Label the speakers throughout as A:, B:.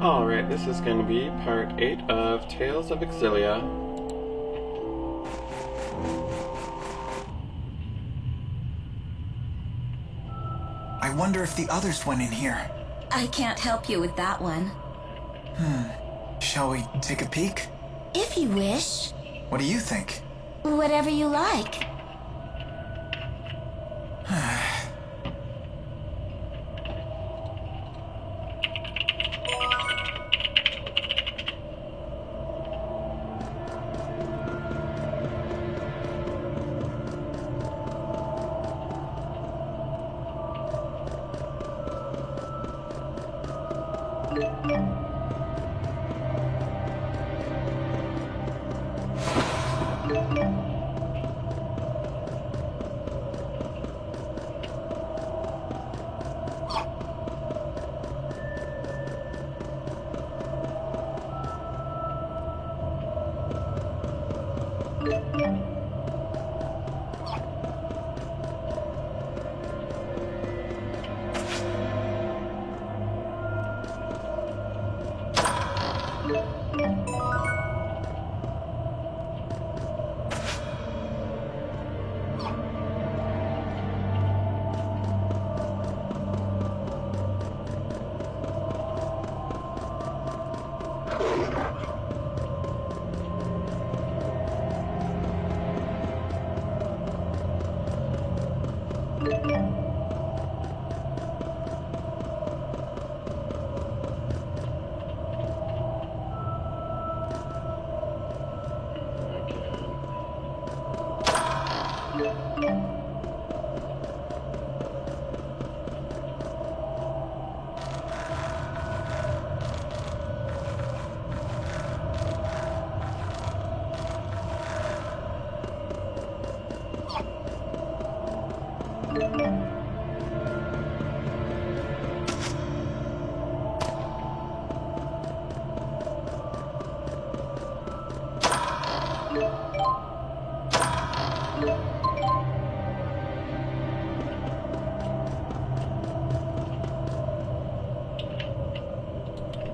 A: Alright, this is going to be part 8 of Tales of Exilia.
B: I wonder if the others went in here.
C: I can't help you with that one.
B: Shall we take a peek?
C: If you wish.
B: What do you think?
C: Whatever you like.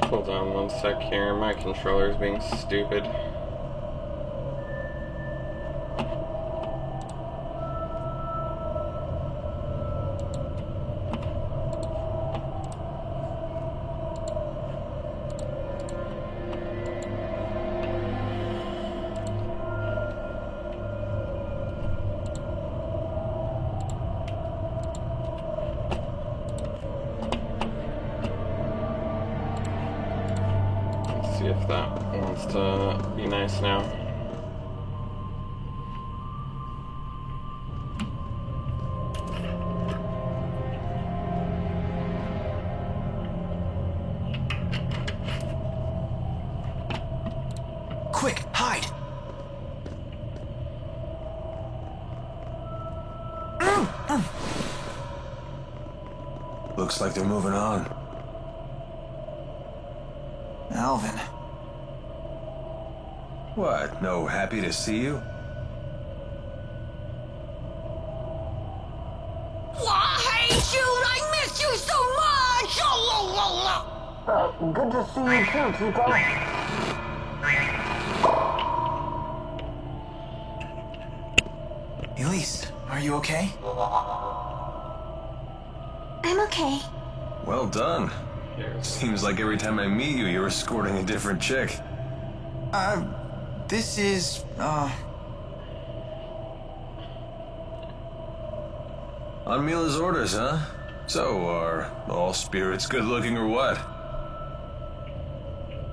A: Hold on one sec here, my controller's being stupid. See if that wants to be nice now.
B: Quick, hide!
D: Looks like they're moving on.
B: Alvin.
D: What, no happy to see you?
E: I hate you and I miss you so much!
F: Good to see you too, Chico.
B: Elise, are you okay?
C: I'm okay.
D: Well done. Seems like every time I meet you, you're escorting a different chick.
B: This is,
D: On Mila's orders, huh? So, are all spirits good looking or what?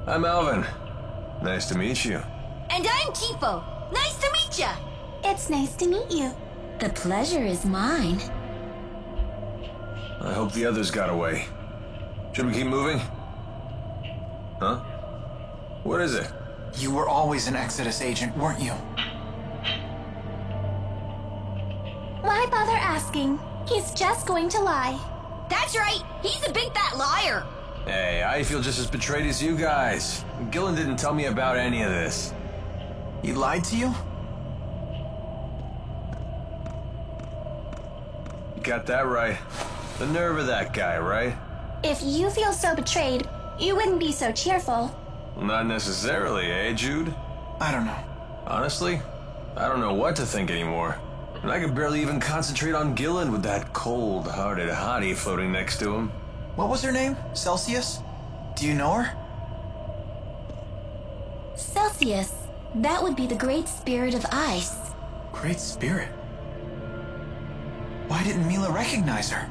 D: I'm Alvin. Nice to meet you.
E: And I'm Tipo. Nice to meet ya!
C: It's nice to meet you. The pleasure is mine.
D: I hope the others got away. Should we keep moving? Huh? What is it?
B: you were always an Exodus agent, weren't you?
C: Why bother asking? He's just going to lie.
E: That's right, he's a big fat liar.
D: Hey, I feel just as betrayed as you guys. Gillen didn't tell me about any of this.
B: He lied to you?
D: You got that right. The nerve of that guy, right?
C: If you feel so betrayed, you wouldn't be so cheerful.
D: Not necessarily, eh, Jude?
B: I don't know.
D: Honestly, I don't know what to think anymore. And I could barely even concentrate on Gillen with that cold-hearted hottie floating next to him.
B: What was her name? Celsius? Do you know her?
C: Celsius. That would be the Great Spirit of Ice.
B: Great Spirit. Why didn't Mila recognize her?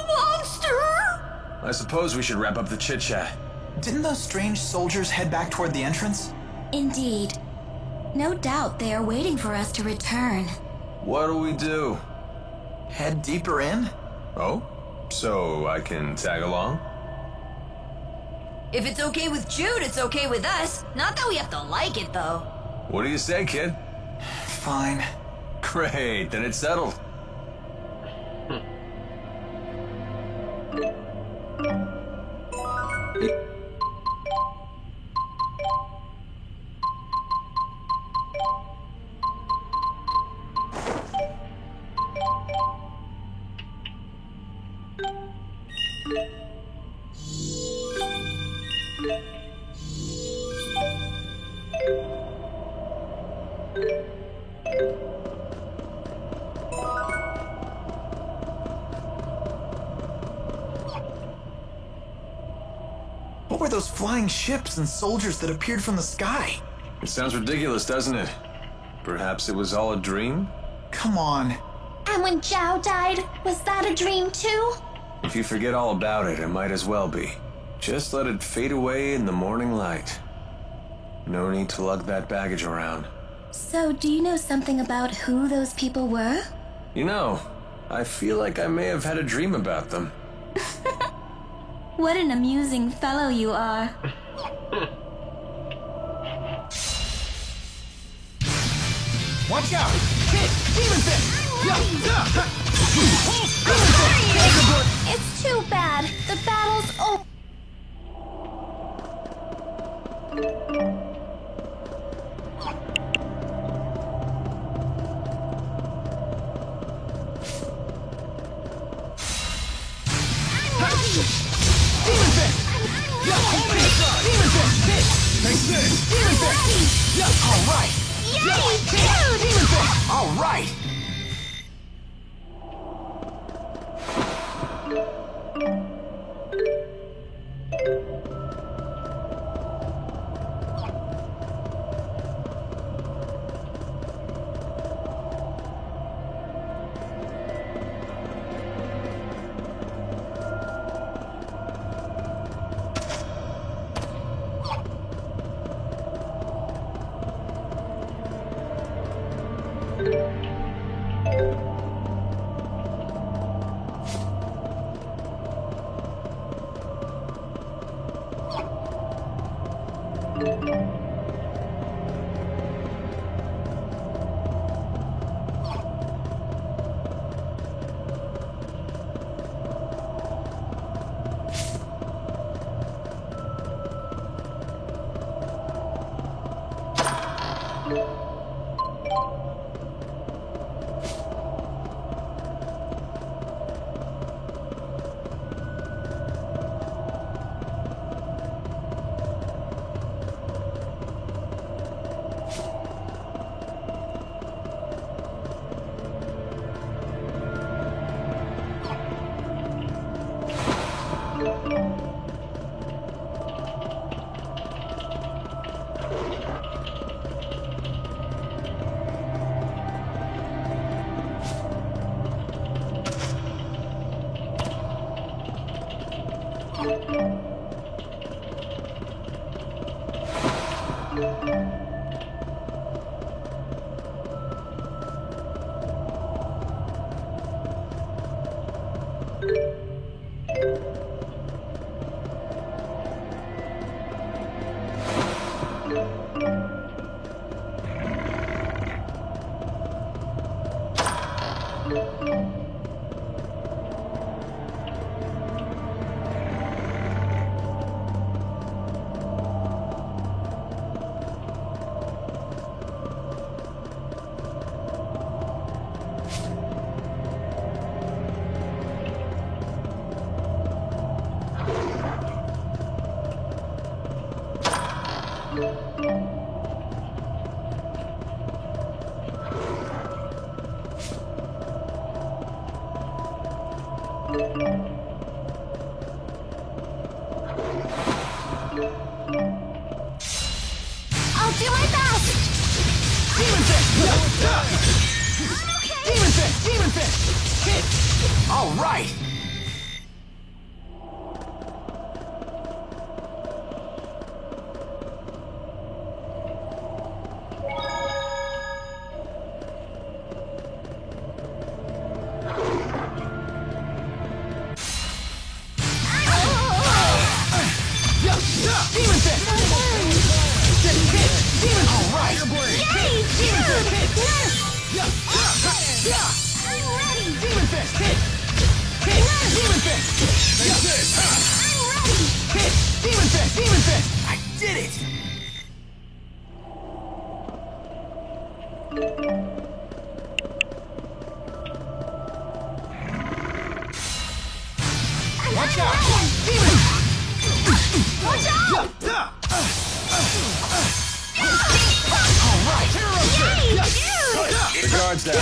E: Monster!
D: I suppose we should wrap up the chit-chat.
B: Didn't those strange soldiers head back toward the entrance?
C: Indeed. No doubt they are waiting for us to return.
D: What do we do?
B: Head deeper in?
D: Oh? So I can tag along?
E: If it's okay with Jude, it's okay with us. Not that we have to like it, though.
D: What do you say, kid?
B: Fine.
D: Great, then it's settled.
B: What were those flying ships and soldiers that appeared from the sky?
D: It sounds ridiculous, doesn't it? Perhaps it was all a dream?
B: Come on.
C: And when Zhao died, was that a dream too?
D: If you forget all about it, it might as well be. Just let it fade away in the morning light. No need to lug that baggage around.
C: So, do you know something about who those people were?
D: You know, I feel like I may have had a dream about them.
C: What an amusing fellow you are.
B: Watch out! Hit! Demon Fist!
C: It's too bad. The battle's over.
B: Demon Fist! Yeah, hold me! Demon Fist! Hit! Take this! Demon Fist! Yeah, alright!
C: Yay!
B: Demon Fist! Alright!
C: I'll do my best!
B: Demon Fist! Demon Fist! Demon Fist! Hit! All right! Demon Fist! Hit! Demon! All right!
C: Yay,
B: Demon Fist!
C: dude!
B: Hit!
C: Yes!
B: Yeah!
C: I'm ready!
B: Demon Fist! Hit! Hit! Demon Fist! Take this!
C: I'm ready!
B: Hit! Demon Fist! Demon Fist! I did it! Watch out! Demon!
C: Watch out!
B: All right!
C: Yay, dude!
D: The guard's down.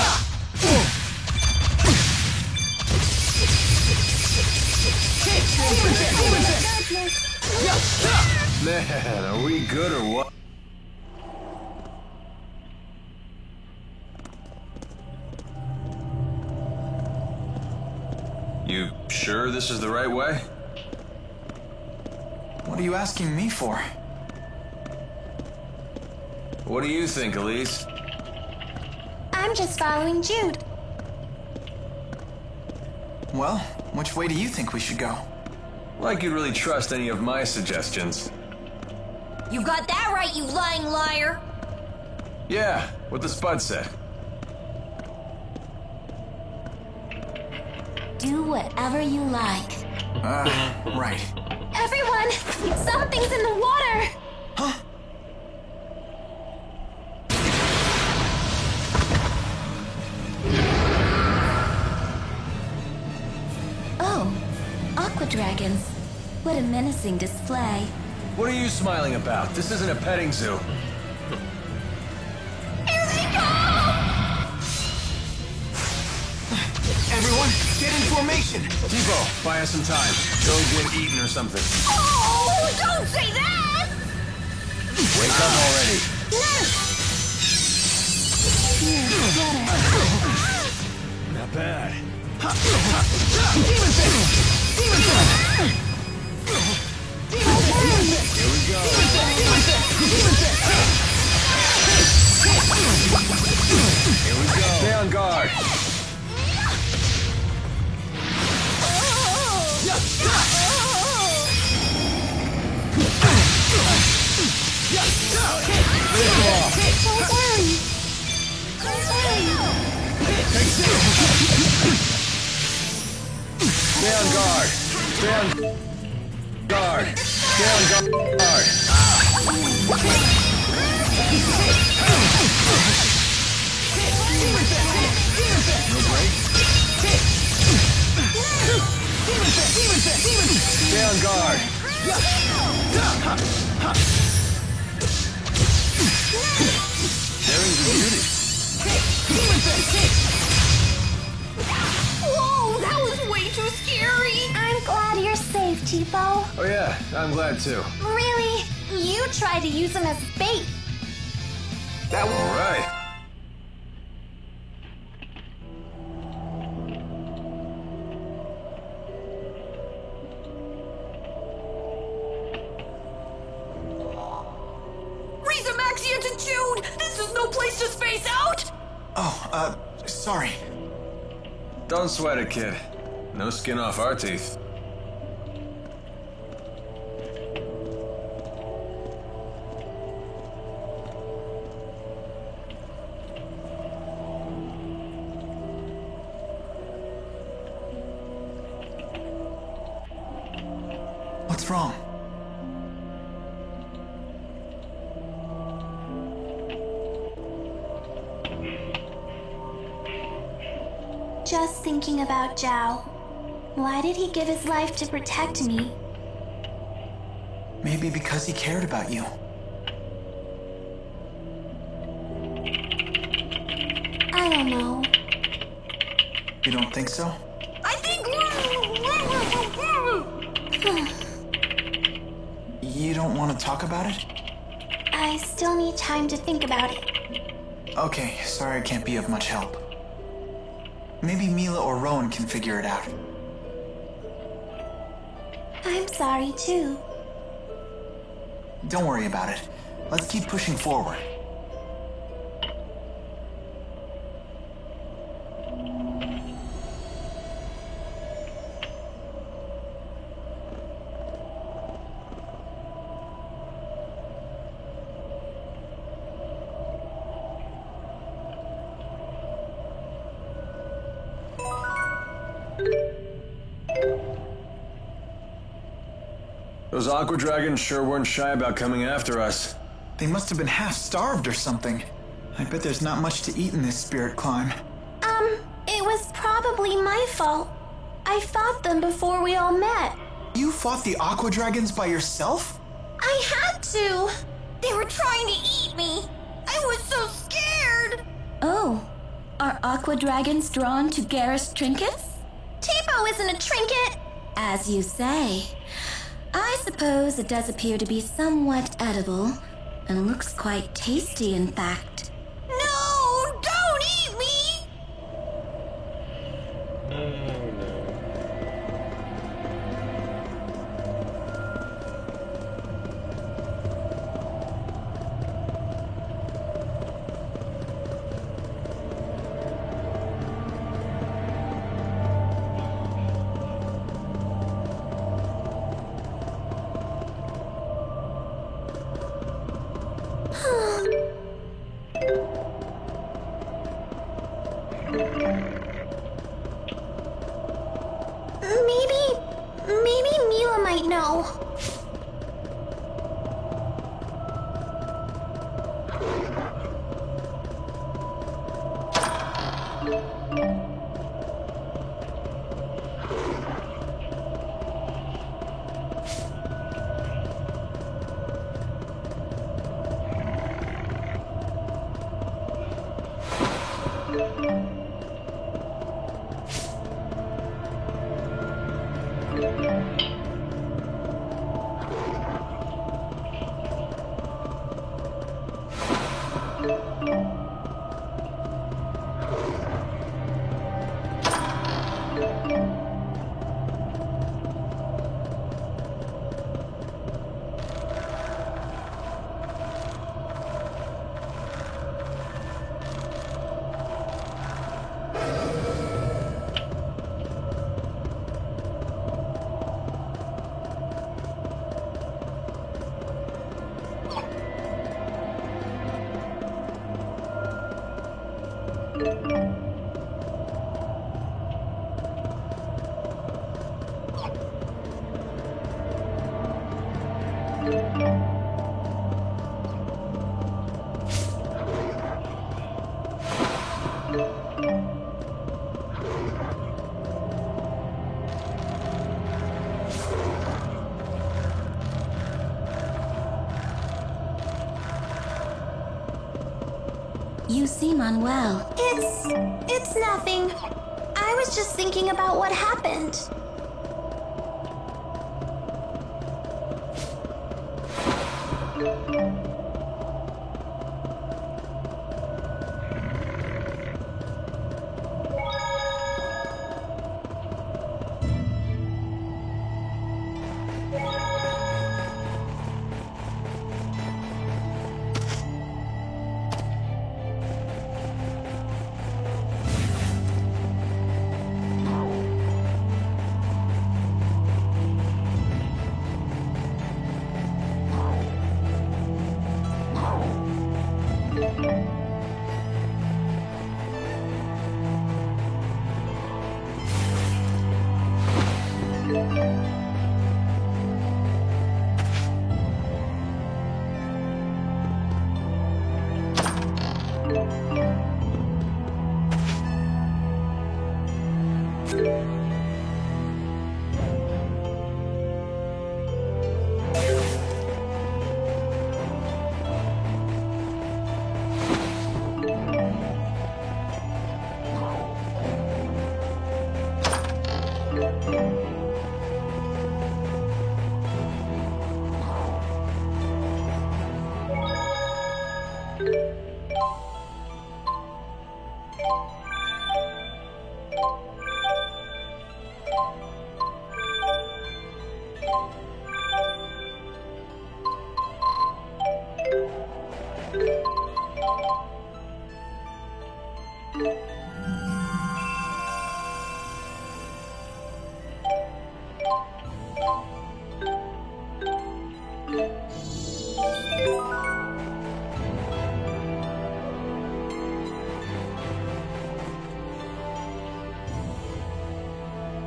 D: Man, are we good or what? You sure this is the right way?
B: What are you asking me for?
D: What do you think, Elise?
C: I'm just following Jude.
B: Well, which way do you think we should go?
D: Like you'd really trust any of my suggestions.
E: You got that right, you lying liar.
D: Yeah, what the Spud said.
C: Do whatever you like.
B: Right.
C: Everyone, something's in the water!
B: Huh?
C: Oh, aqua dragons. What a menacing display.
D: What are you smiling about? This isn't a petting zoo.
C: Here they come!
B: Everyone, get in formation!
D: Depot, buy us some time. Go get eaten or something.
C: Oh, don't say that!
D: Wake up already.
C: Here, better.
D: Not bad.
B: Demon Fist! Demon Fist! Demon Fist!
D: Here we go.
B: Demon Fist! Demon Fist!
D: Here we go. Stay on guard.
C: Don't worry. Don't worry.
D: Stay on guard. Stay on guard. Stay on guard. No break. Stay on guard. Daring's a beauty.
E: Whoa, that was way too scary.
C: I'm glad you're safe, Tipo.
D: Oh yeah, I'm glad too.
C: Really? You tried to use them as bait.
D: All right.
E: Riza Maxia to Jude! This is no place to space out!
B: Oh, sorry.
D: Don't sweat it, kid. No skin off our teeth.
B: What's wrong?
C: Just thinking about Zhao. Why did he give his life to protect me?
B: Maybe because he cared about you.
C: I don't know.
B: You don't think so?
E: I think
B: You don't want to talk about it?
C: I still need time to think about it.
B: Okay, sorry I can't be of much help. Maybe Mila or Rowan can figure it out.
C: I'm sorry too.
B: Don't worry about it. Let's keep pushing forward.
D: Those Aqua Dragons sure weren't shy about coming after us.
B: They must have been half-starved or something. I bet there's not much to eat in this spirit climb.
C: It was probably my fault. I fought them before we all met.
B: You fought the Aqua Dragons by yourself?
C: I had to.
E: They were trying to eat me. I was so scared.
F: Oh, are Aqua Dragons drawn to Garrus trinkets?
C: Tipo isn't a trinket.
F: As you say. I suppose it does appear to be somewhat edible, and looks quite tasty, in fact.
E: No, don't eat me.
A: Oh no.
C: Maybe Mila might know.
F: You seem unwell.
C: It's nothing. I was just thinking about what happened.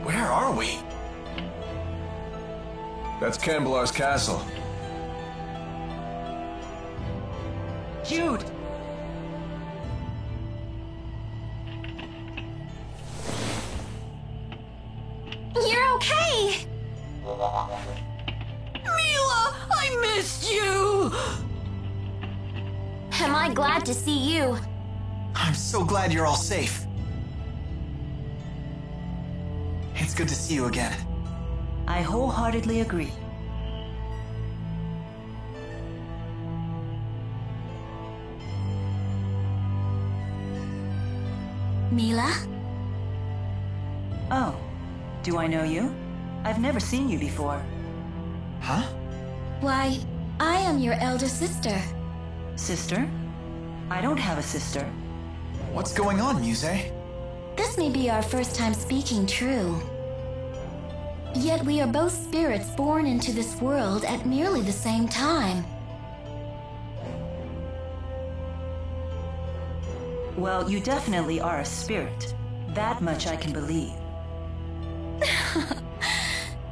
B: Where are we?
D: That's Cambelar's castle.
G: Jude!
C: You're okay!
E: Mila, I missed you!
C: Am I glad to see you?
B: I'm so glad you're all safe. It's good to see you again.
G: I wholeheartedly agree.
F: Mila?
G: Oh, do I know you? I've never seen you before.
B: Huh?
F: Why, I am your elder sister.
G: Sister? I don't have a sister.
B: What's going on, Muse?
F: This may be our first time speaking true. Yet we are both spirits born into this world at nearly the same time.
G: Well, you definitely are a spirit. That much I can believe.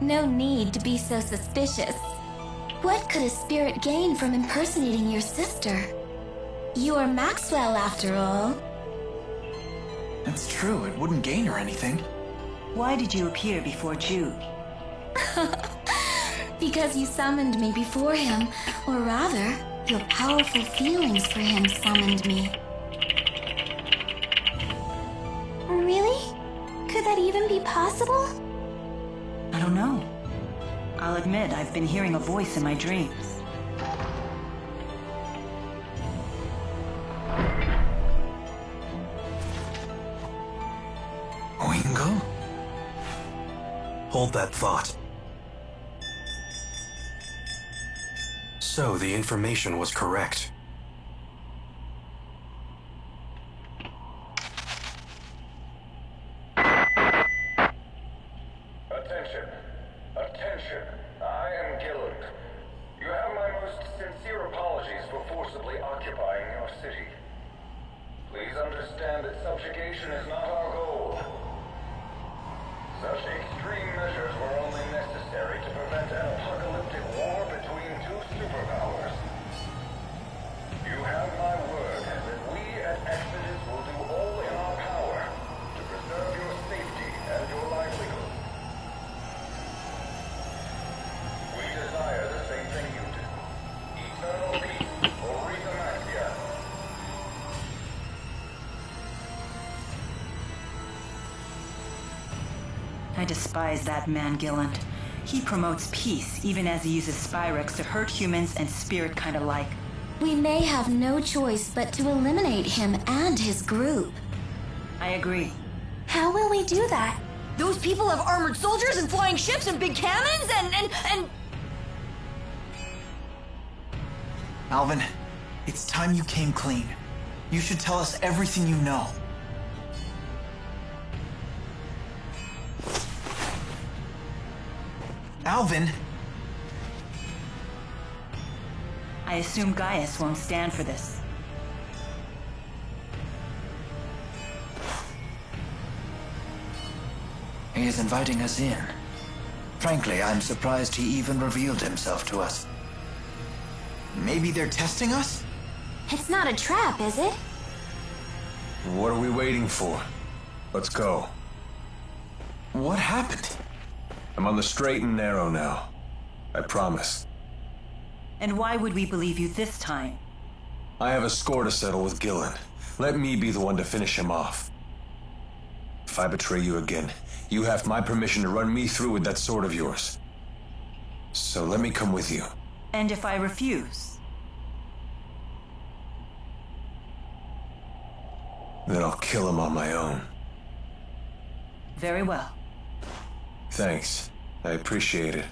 F: No need to be so suspicious. What could a spirit gain from impersonating your sister? You are Maxwell, after all.
B: That's true, it wouldn't gain her anything.
G: Why did you appear before Jude?
F: Because you summoned me before him, or rather, your powerful feelings for him summoned me.
C: Really? Could that even be possible?
G: I don't know. I'll admit I've been hearing a voice in my dreams.
B: Oingo?
H: Hold that thought. So the information was correct.
I: Attention. Attention. I am Gilland. You have my most sincere apologies for forcibly occupying your city. Please understand that subjugation is not our goal. Such extreme measures were only necessary to prevent an apocalyptic war between two superpowers. You have my word that we at Exodus will do all in our power to preserve your safety and your livelihood. We desire the same thing you do. Eternal peace for Rita Maxia.
G: I despise that man, Gilland. He promotes peace, even as he uses Spyrex to hurt humans and spirit kind alike.
F: We may have no choice but to eliminate him and his group.
G: I agree.
C: How will we do that?
E: Those people have armored soldiers and flying ships and big cannons and...
B: Alvin, it's time you came clean. You should tell us everything you know. Alvin!
G: I assume Gaius won't stand for this.
J: He is inviting us in. Frankly, I'm surprised he even revealed himself to us.
B: Maybe they're testing us?
C: It's not a trap, is it?
D: What are we waiting for? Let's go.
B: What happened?
D: I'm on the straight and narrow now. I promise.
G: And why would we believe you this time?
D: I have a score to settle with Gillen. Let me be the one to finish him off. If I betray you again, you have my permission to run me through with that sword of yours. So let me come with you.
G: And if I refuse?
D: Then I'll kill him on my own.
G: Very well.
D: Thanks. I appreciate it.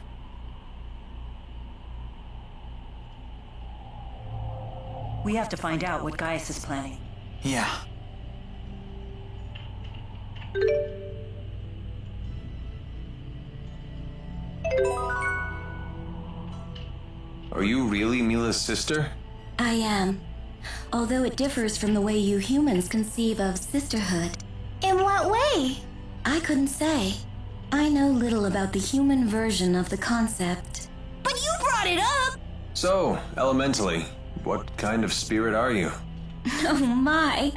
G: We have to find out what Gaius is planning.
J: Yeah.
D: Are you really Mila's sister?
F: I am. Although it differs from the way you humans conceive of sisterhood.
C: In what way?
F: I couldn't say. I know little about the human version of the concept.
E: But you brought it up!
D: So, elementally, what kind of spirit are you?
F: Oh my!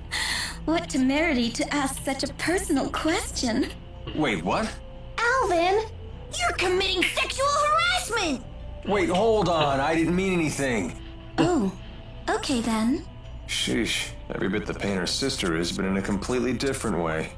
F: What temerity to ask such a personal question.
D: Wait, what?
C: Alvin!
E: You're committing sexual harassment!
D: Wait, hold on. I didn't mean anything.
F: Oh, okay then.
D: Sheesh. Every bit the painter's sister is, but in a completely different way.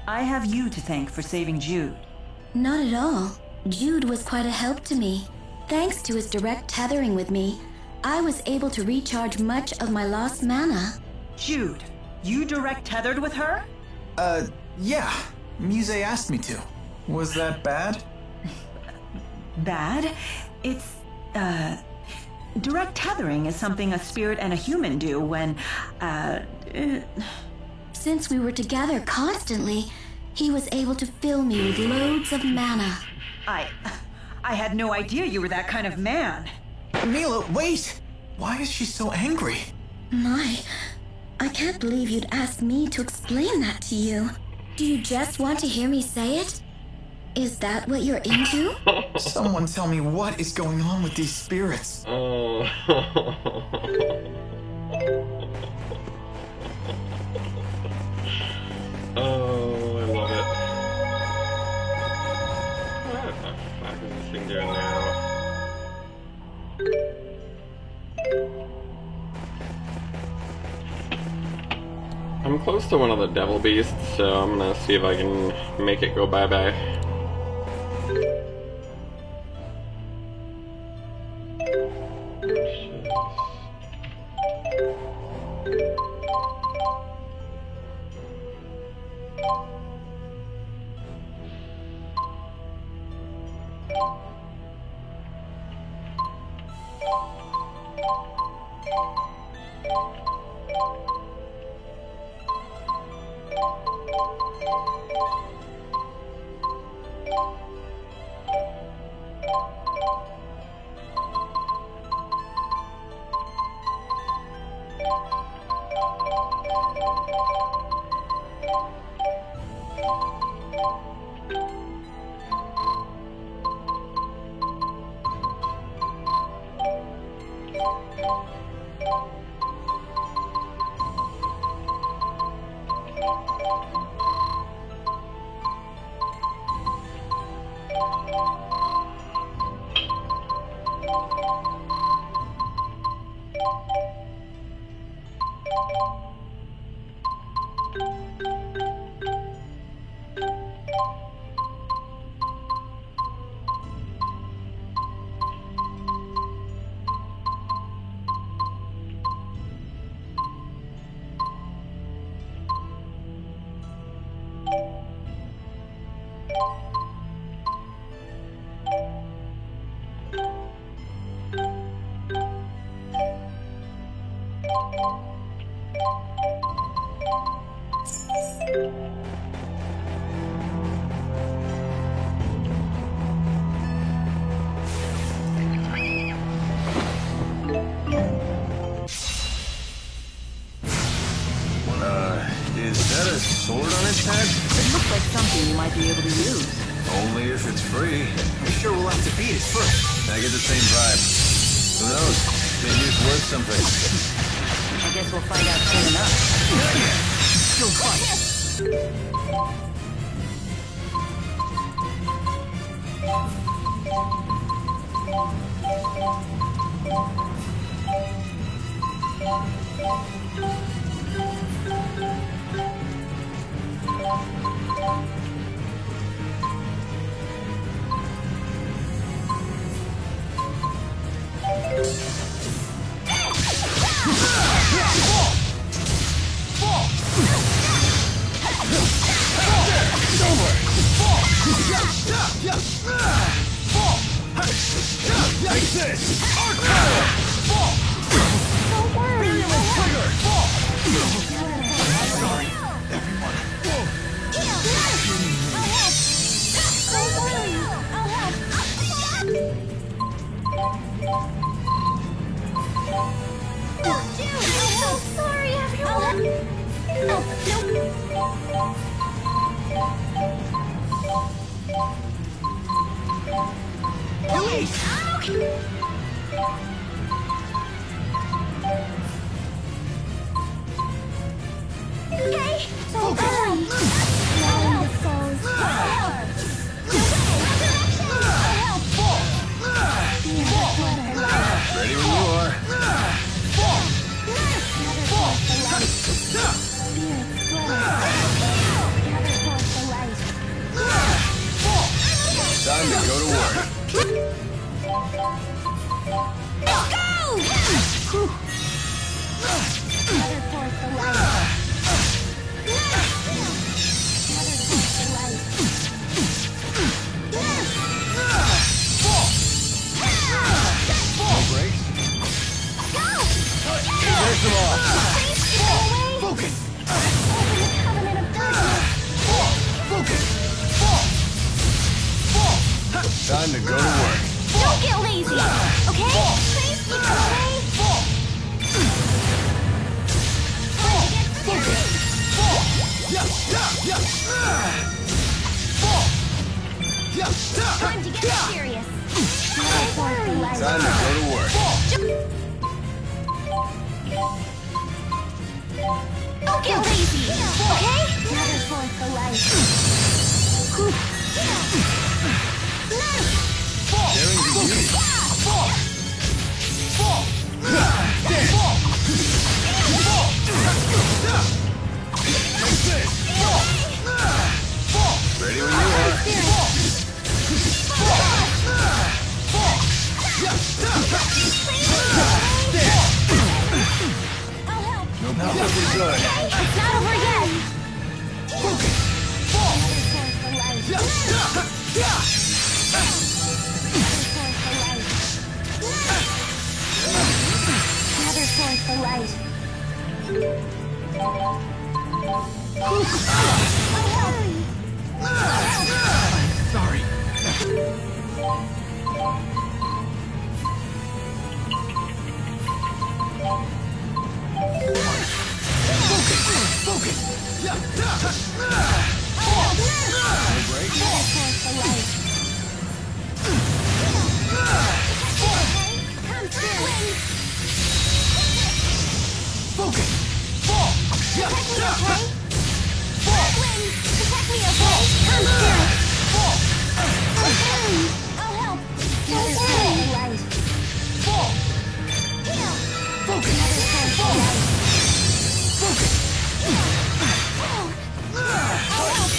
G: I have you to thank for saving Jude.
F: Not at all. Jude was quite a help to me. Thanks to his direct tethering with me, I was able to recharge much of my lost mana.
G: Jude, you direct tethered with her?
J: Yeah. Muse asked me to. Was that bad?
G: Bad? It's, direct tethering is something a spirit and a human do when,
F: Since we were together constantly, he was able to fill me with loads of mana.
G: I had no idea you were that kind of man.
J: Mila, wait! Why is she so angry?
F: My, I can't believe you'd ask me to explain that to you. Do you just want to hear me say it? Is that what you're into?
J: Someone tell me what is going on with these spirits.
A: Oh. Oh, I love it. What the fuck is this thing doing now? I'm close to one of the devil beasts, so I'm gonna see if I can make it go bye-bye.
D: Is that a sword on its head?
G: It looks like something you might be able to use.
D: Only if it's free.
J: I'm sure we'll have to beat it first.
D: I get the same vibe. Who knows? Maybe it's worth something.
G: I guess we'll find out soon enough.
J: Still fight.
B: Take this! Arc power! Virulent trigger! Sorry, everyone.
F: Sorry, everyone. Okay, so sorry. Now the souls.
D: Ready when you are. Time to go to work. No breaks. Finish them off. Focus. Focus. Time to go to work.
F: Don't get lazy, okay? Please keep it away. Time to get serious.
D: Time to go to work.
F: Don't get lazy, okay? Never force the light.
D: Daring to beauty. Ready when you are. No problem. Good.
F: It's not over yet. Never force the light.
B: Sorry. Focus.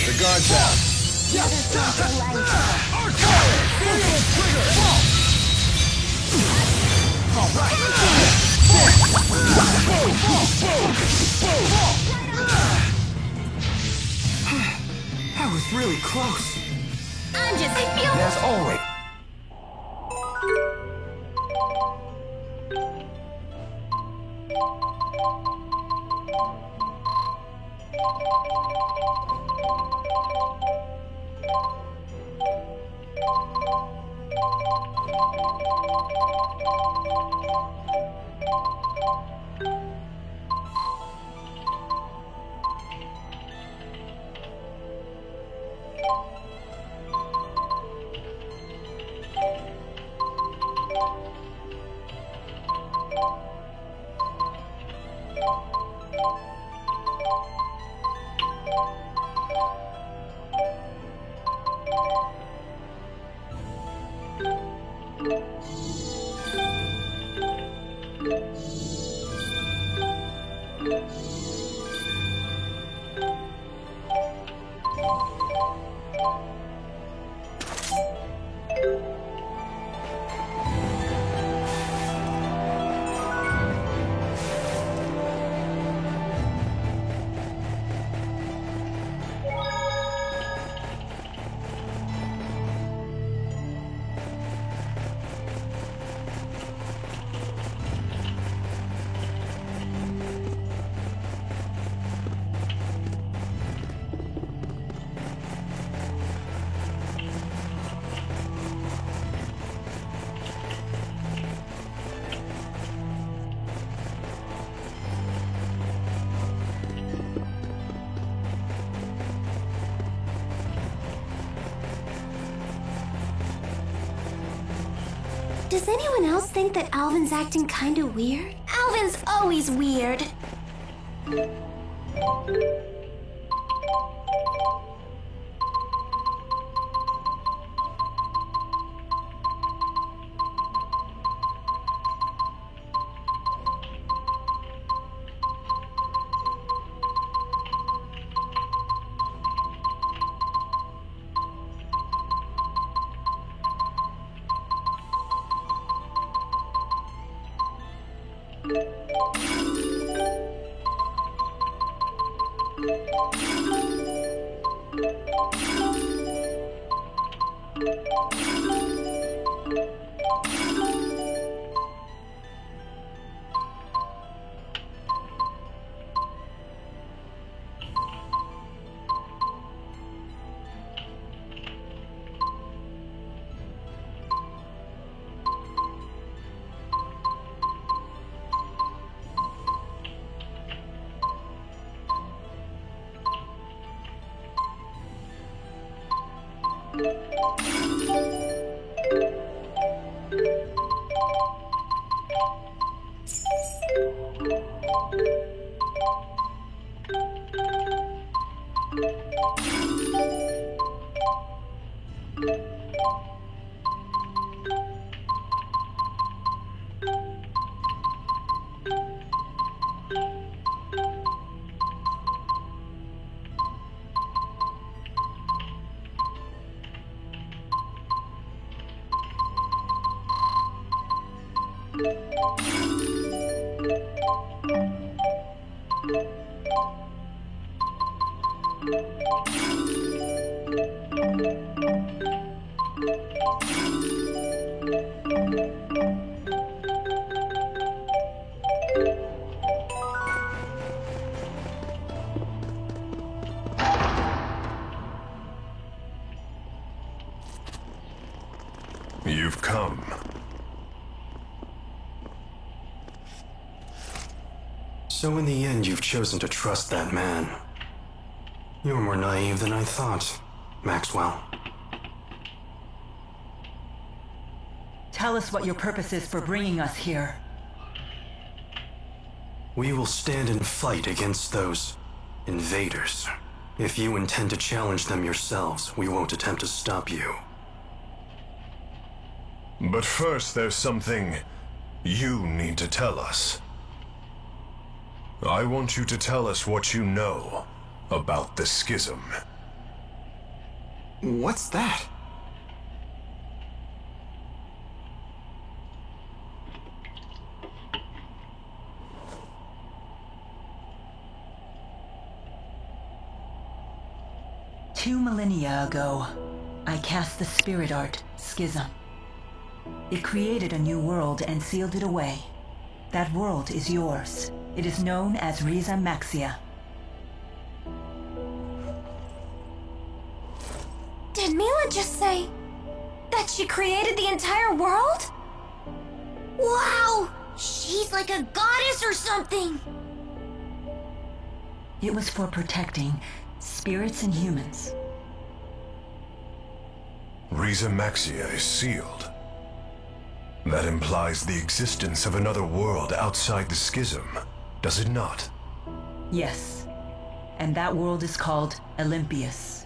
D: The guard's out.
B: That was really close.
F: I'm just, I feel...
B: As always.
C: Does anyone else think that Alvin's acting kinda weird? Alvin's always weird.
K: You've come.
H: So in the end, you've chosen to trust that man. You're more naive than I thought, Maxwell.
G: Tell us what your purpose is for bringing us here.
H: We will stand and fight against those invaders. If you intend to challenge them yourselves, we won't attempt to stop you.
K: But first, there's something you need to tell us. I want you to tell us what you know about the Schism.
H: What's that?
G: Two millennia ago, I cast the spirit art, Schism. It created a new world and sealed it away. That world is yours. It is known as Riza Maxia.
F: Did Mila just say that she created the entire world?
E: Wow! She's like a goddess or something!
G: It was for protecting spirits and humans.
K: Riza Maxia is sealed. That implies the existence of another world outside the Schism, does it not?
G: Yes. And that world is called Olympius.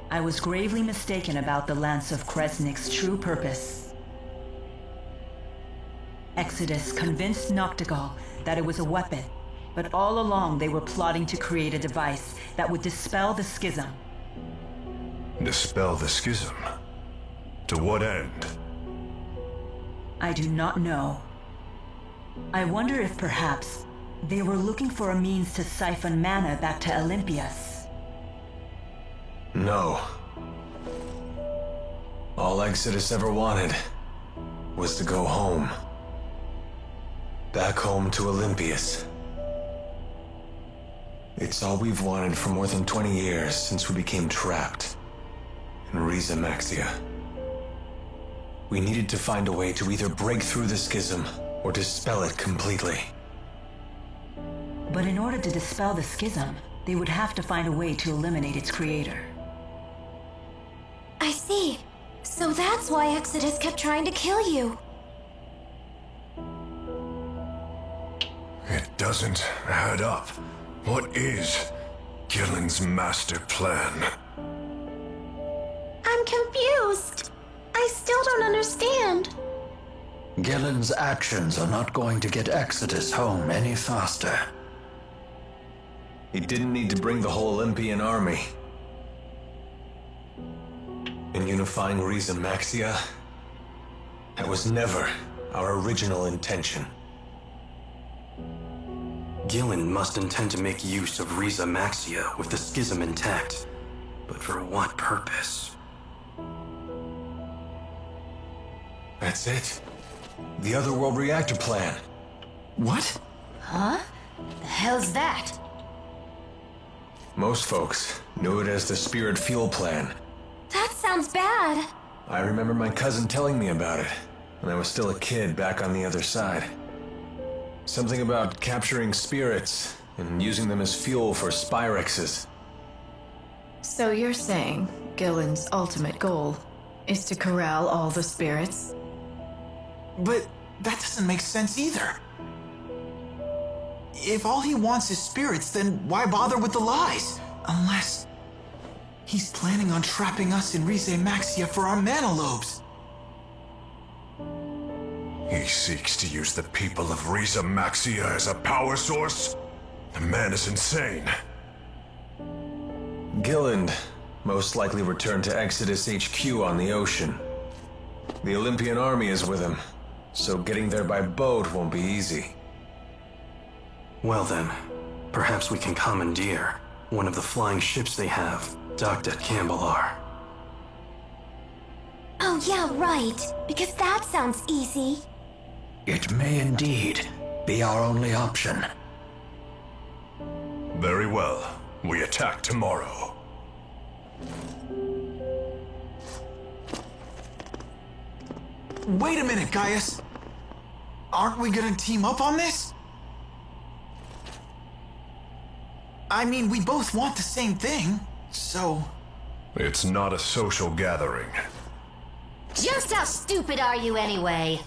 G: I was gravely mistaken about the Lance of Kresnik's true purpose. Exodus convinced Noctigal that it was a weapon, but all along they were plotting to create a device that would dispel the Schism.
K: Dispel the Schism? To what end?
G: I do not know. I wonder if perhaps they were looking for a means to siphon mana back to Olympius.
D: No. All Exodus ever wanted was to go home. Back home to Olympius. It's all we've wanted for more than 20 years since we became trapped in Riza Maxia. We needed to find a way to either break through the Schism or dispel it completely.
G: But in order to dispel the schism, they would have to find a way to eliminate its creator.
F: I see. So that's why Exodus kept trying to kill you.
K: It doesn't add up. What is Gillen's master plan?
C: I'm confused. I still don't understand.
J: Gillen's actions are not going to get Exodus home any faster.
D: He didn't need to bring the whole Olympian army. In unifying Riza Maxia, that was never our original intention.
H: Gillen must intend to make use of Riza Maxia with the schism intact. But for what purpose?
D: That's it. The Otherworld reactor plan.
J: What?
E: Huh? The hell's that?
D: Most folks knew it as the Spirit Fuel Plan.
F: That sounds bad.
D: I remember my cousin telling me about it when I was still a kid back on the other side. Something about capturing spirits and using them as fuel for Spyrexes.
L: So you're saying Gillen's ultimate goal is to corral all the spirits?
B: But that doesn't make sense either. If all he wants is spirits, then why bother with the lies? Unless he's planning on trapping us in Rize Maxia for our mana lobes.
K: He seeks to use the people of Riza Maxia as a power source? The man is insane.
D: Gillen most likely returned to Exodus HQ on the ocean. The Olympian army is with him, so getting there by boat won't be easy.
H: Well then, perhaps we can commandeer one of the flying ships they have docked at Cambalar.
F: Oh yeah, right. Because that sounds easy.
J: It may indeed be our only option.
K: Very well. We attack tomorrow.
B: Wait a minute, Gaius. Aren't we gonna team up on this? I mean, we both want the same thing, so...
K: It's not a social gathering.
E: Just how stupid are you anyway?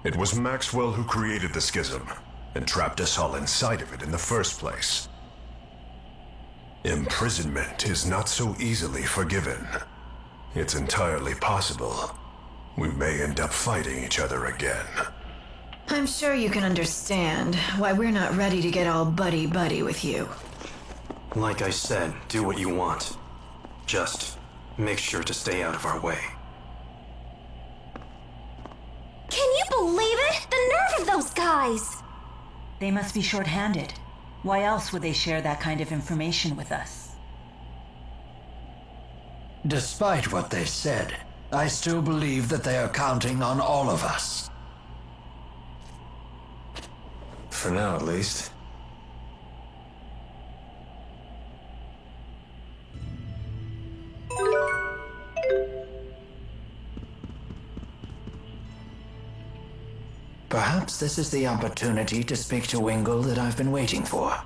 K: It was Maxwell who created the schism and trapped us all inside of it in the first place. Imprisonment is not so easily forgiven. It's entirely possible we may end up fighting each other again.
L: I'm sure you can understand why we're not ready to get all buddy-buddy with you.
H: Like I said, do what you want. Just make sure to stay out of our way.
F: Can you believe it? The nerve of those guys!
G: They must be short-handed. Why else would they share that kind of information with us?
J: Despite what they said, I still believe that they are counting on all of us.
D: For now, at least.
J: Perhaps this is the opportunity to speak to Wingle that I've been waiting for.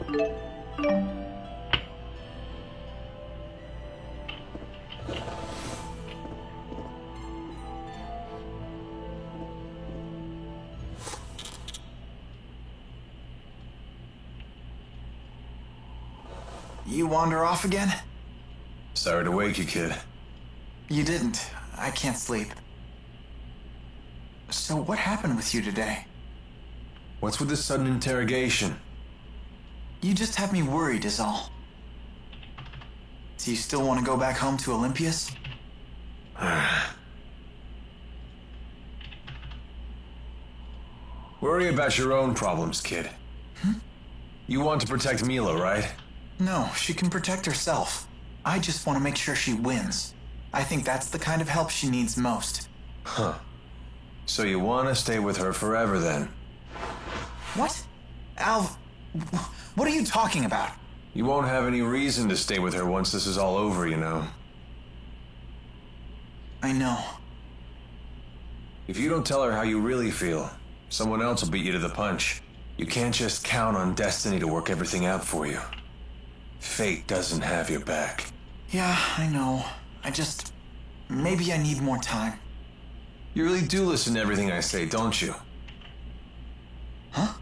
B: You wander off again?
D: Sorry to wake you, kid.
B: You didn't. I can't sleep. So what happened with you today?
D: What's with this sudden interrogation?
B: You just have me worried is all. Do you still want to go back home to Olympias?
D: Worry about your own problems, kid. You want to protect Mila, right?
B: No, she can protect herself. I just want to make sure she wins. I think that's the kind of help she needs most.
D: Huh. So you want to stay with her forever, then?
B: What? Alv, what are you talking about?
D: You won't have any reason to stay with her once this is all over, you know.
B: I know.
D: If you don't tell her how you really feel, someone else will beat you to the punch. You can't just count on destiny to work everything out for you. Fate doesn't have your back.
B: Yeah, I know. Maybe I need more time.
D: You really do listen to everything I say, don't you?
B: Huh?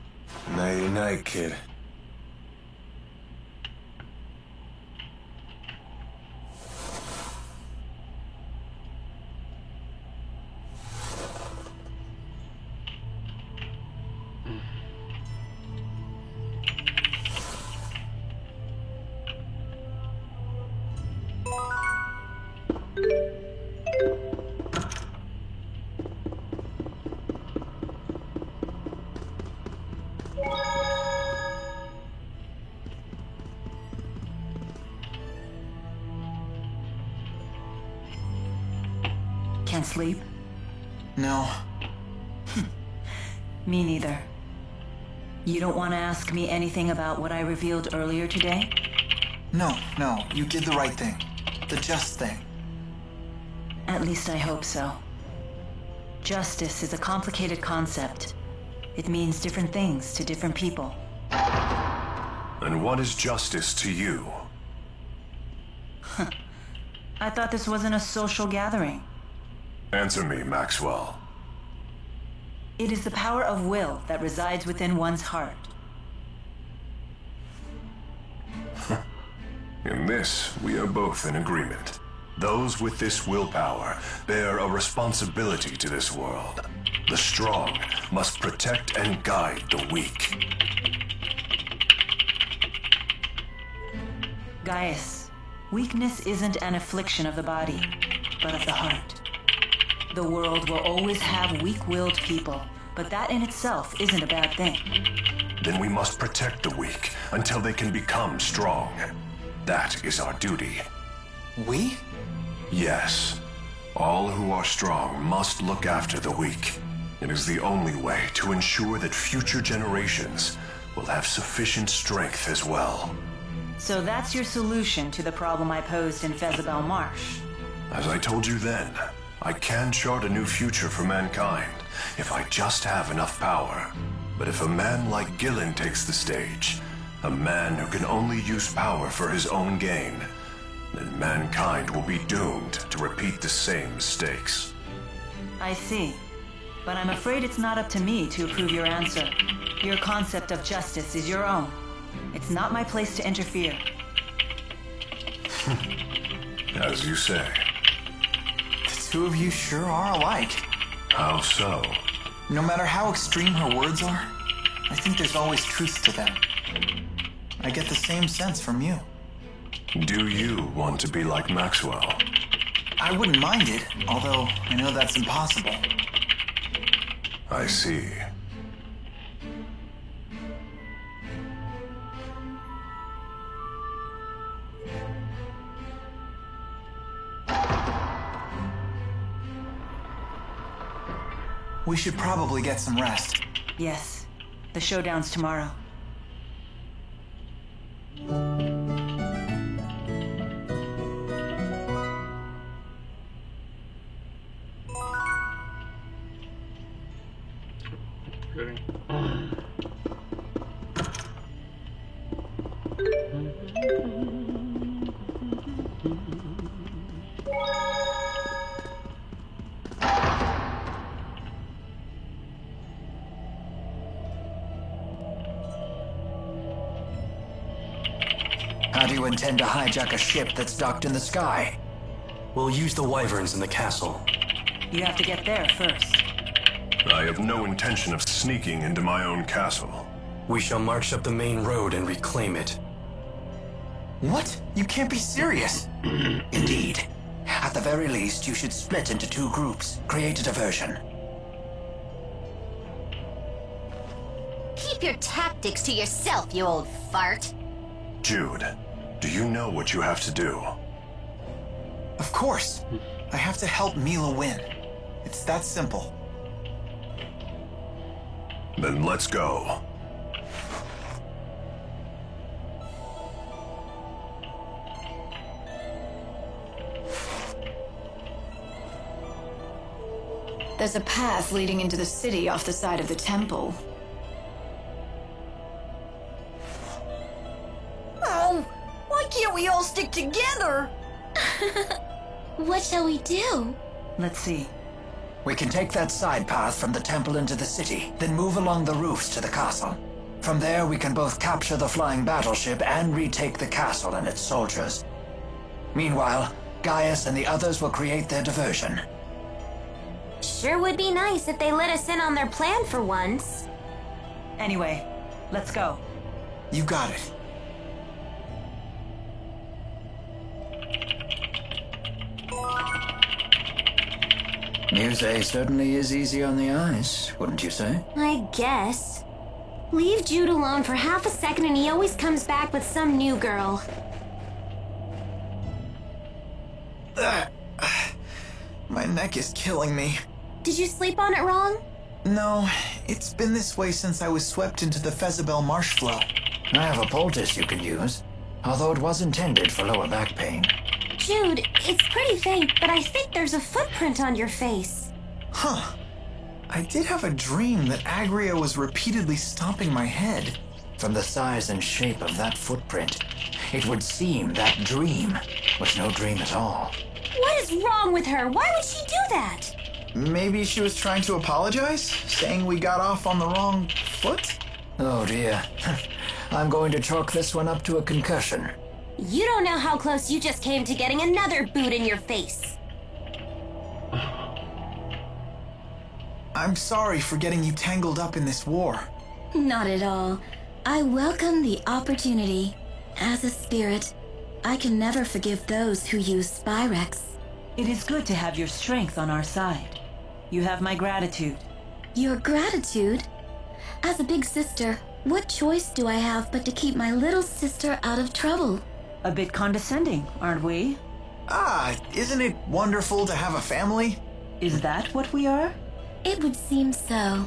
D: Nighty night, kid.
G: Can't sleep?
B: No.
G: Me neither. You don't want to ask me anything about what I revealed earlier today?
B: No, you did the right thing. The just thing.
G: At least I hope so. Justice is a complicated concept. It means different things to different people.
K: And what is justice to you?
G: I thought this wasn't a social gathering.
K: Answer me, Maxwell.
G: It is the power of will that resides within one's heart.
K: In this, we are both in agreement. Those with this willpower bear a responsibility to this world. The strong must protect and guide the weak.
G: Gaius, weakness isn't an affliction of the body, but of the heart. The world will always have weak-willed people, but that in itself isn't a bad thing.
K: Then we must protect the weak until they can become strong. That is our duty.
B: We?
K: Yes. All who are strong must look after the weak. It is the only way to ensure that future generations will have sufficient strength as well.
G: So that's your solution to the problem I posed in Fezabel Marsh.
K: As I told you then, I can chart a new future for mankind if I just have enough power. But if a man like Gillen takes the stage, a man who can only use power for his own gain, then mankind will be doomed to repeat the same mistakes.
G: I see. But I'm afraid it's not up to me to approve your answer. Your concept of justice is your own. It's not my place to interfere.
K: As you say.
B: The two of you sure are alike.
K: How so?
B: No matter how extreme her words are, I think there's always truth to them. I get the same sense from you.
K: Do you want to be like Maxwell?
B: I wouldn't mind it, although I know that's impossible.
K: I see.
B: We should probably get some rest.
G: Yes. The showdown's tomorrow.
J: How do you intend to hijack a ship that's docked in the sky?
H: We'll use the wyverns in the castle.
G: You have to get there first.
K: I have no intention of sneaking into my own castle.
H: We shall march up the main road and reclaim it.
B: What? You can't be serious.
J: Indeed. At the very least, you should split into 2 groups. Create a diversion.
E: Keep your tactics to yourself, you old fart.
K: Jude, do you know what you have to do?
B: Of course. I have to help Mila win. It's that simple.
K: Then let's go.
L: There's a path leading into the city off the side of the temple.
E: Oh, why can't we all stick together?
F: What shall we do?
G: Let's see.
J: We can take that side path from the temple into the city, then move along the roofs to the castle. From there, we can both capture the flying battleship and retake the castle and its soldiers. Meanwhile, Gaius and the others will create their diversion.
C: Sure would be nice if they let us in on their plan for once.
G: Anyway, let's go.
B: You got it.
J: Muse certainly is easy on the eyes, wouldn't you say?
C: I guess. Leave Jude alone for half a second and he always comes back with some new girl.
B: My neck is killing me.
C: Did you sleep on it wrong?
B: No, it's been this way since I was swept into the Fezabel marsh flow.
J: I have a poultice you can use, although it was intended for lower back pain.
C: Jude, it's pretty faint, but I think there's a footprint on your face.
B: Huh. I did have a dream that Agria was repeatedly stomping my head.
J: From the size and shape of that footprint, it would seem that dream was no dream at all.
C: What is wrong with her? Why would she do that?
B: Maybe she was trying to apologize, saying we got off on the wrong foot?
J: Oh dear. I'm going to chalk this one up to a concussion.
C: You don't know how close you just came to getting another boot in your face.
B: I'm sorry for getting you tangled up in this war.
F: Not at all. I welcome the opportunity. As a spirit, I can never forgive those who use Spyrex.
G: It is good to have your strength on our side. You have my gratitude.
F: Your gratitude? As a big sister, what choice do I have but to keep my little sister out of trouble?
G: A bit condescending, aren't we?
B: Isn't it wonderful to have a family?
G: Is that what we are?
F: It would seem so.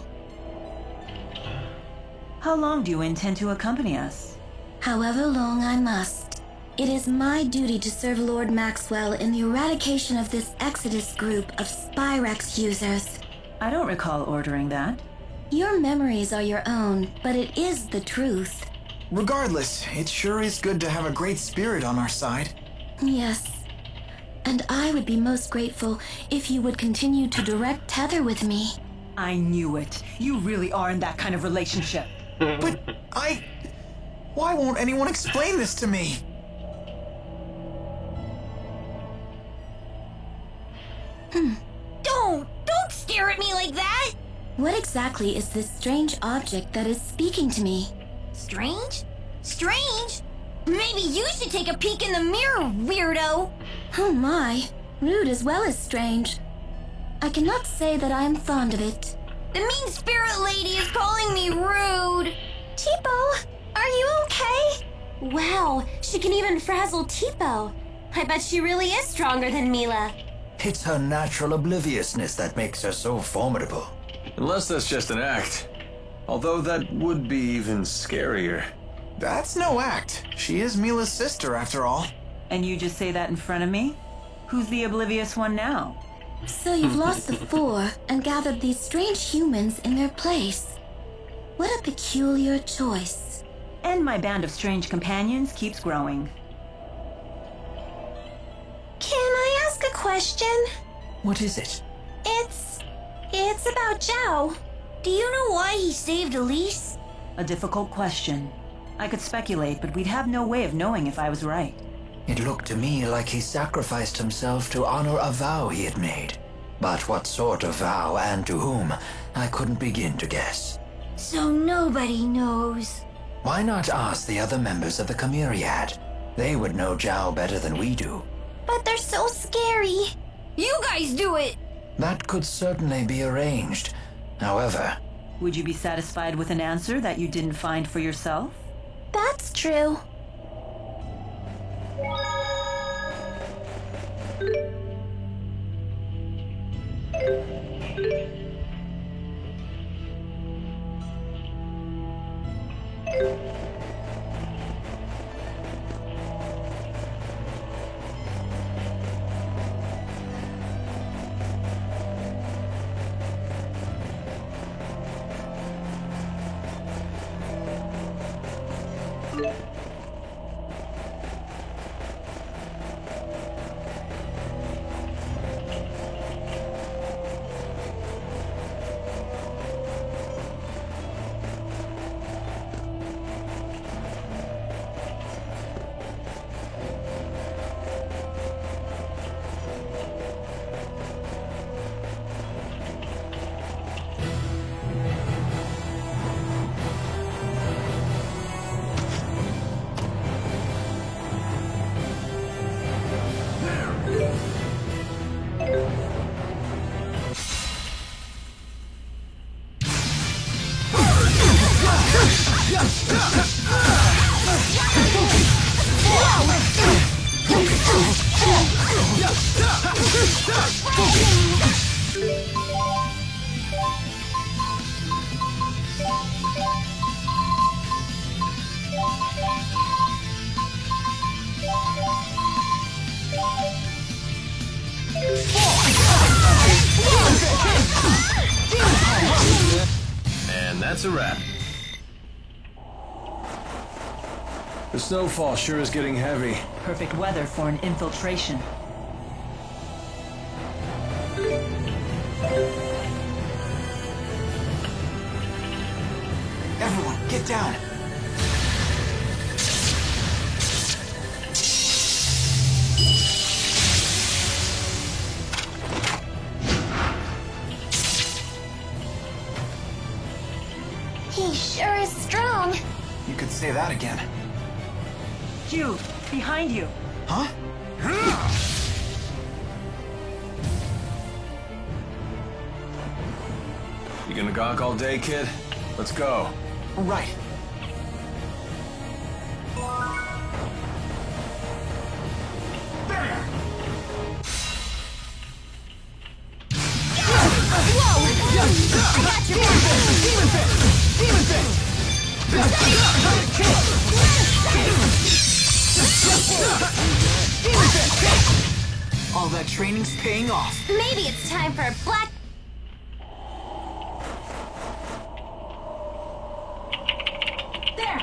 G: How long do you intend to accompany us?
F: However long I must. It is my duty to serve Lord Maxwell in the eradication of this Exodus group of Spyrex users.
G: I don't recall ordering that.
F: Your memories are your own, but it is the truth.
B: Regardless, it sure is good to have a great spirit on our side.
F: Yes. And I would be most grateful if you would continue to direct tether with me.
G: I knew it. You really are in that kind of relationship.
B: But why won't anyone explain this to me?
E: Don't stare at me like that!
F: What exactly is this strange object that is speaking to me?
E: Strange? Strange? Maybe you should take a peek in the mirror, weirdo!
F: Oh my, rude as well as strange. I cannot say that I am fond of it.
E: The mean spirit lady is calling me rude!
C: Tipo, are you okay? Wow, she can even frazzle Tipo. I bet she really is stronger than Mila.
J: It's her natural obliviousness that makes her so formidable.
D: Unless that's just an act. Although that would be even scarier.
B: That's no act. She is Mila's sister, after all.
G: And you just say that in front of me? Who's the oblivious one now?
F: So you've lost the 4 and gathered these strange humans in their place. What a peculiar choice.
G: And my band of strange companions keeps growing.
C: Can I ask a question?
B: What is it?
C: It's about Zhao.
E: Do you know why he saved Elise?
G: A difficult question. I could speculate, but we'd have no way of knowing if I was right.
J: It looked to me like he sacrificed himself to honor a vow he had made. But what sort of vow and to whom, I couldn't begin to guess.
E: So nobody knows.
J: Why not ask the other members of the Chimeriad? They would know Zhao better than we do.
C: But they're so scary.
E: You guys do it!
J: That could certainly be arranged. However...
G: Would you be satisfied with an answer that you didn't find for yourself?
C: That's true.
D: And that's a wrap. The snowfall sure is getting heavy.
G: Perfect weather for an infiltration.
B: Everyone, get down!
C: He sure is strong.
B: You could say that again.
G: Jude, behind you.
B: Huh?
D: You gonna gawk all day, kid? Let's go.
B: Right. All that training's paying off.
C: Maybe it's time for a black...
G: There!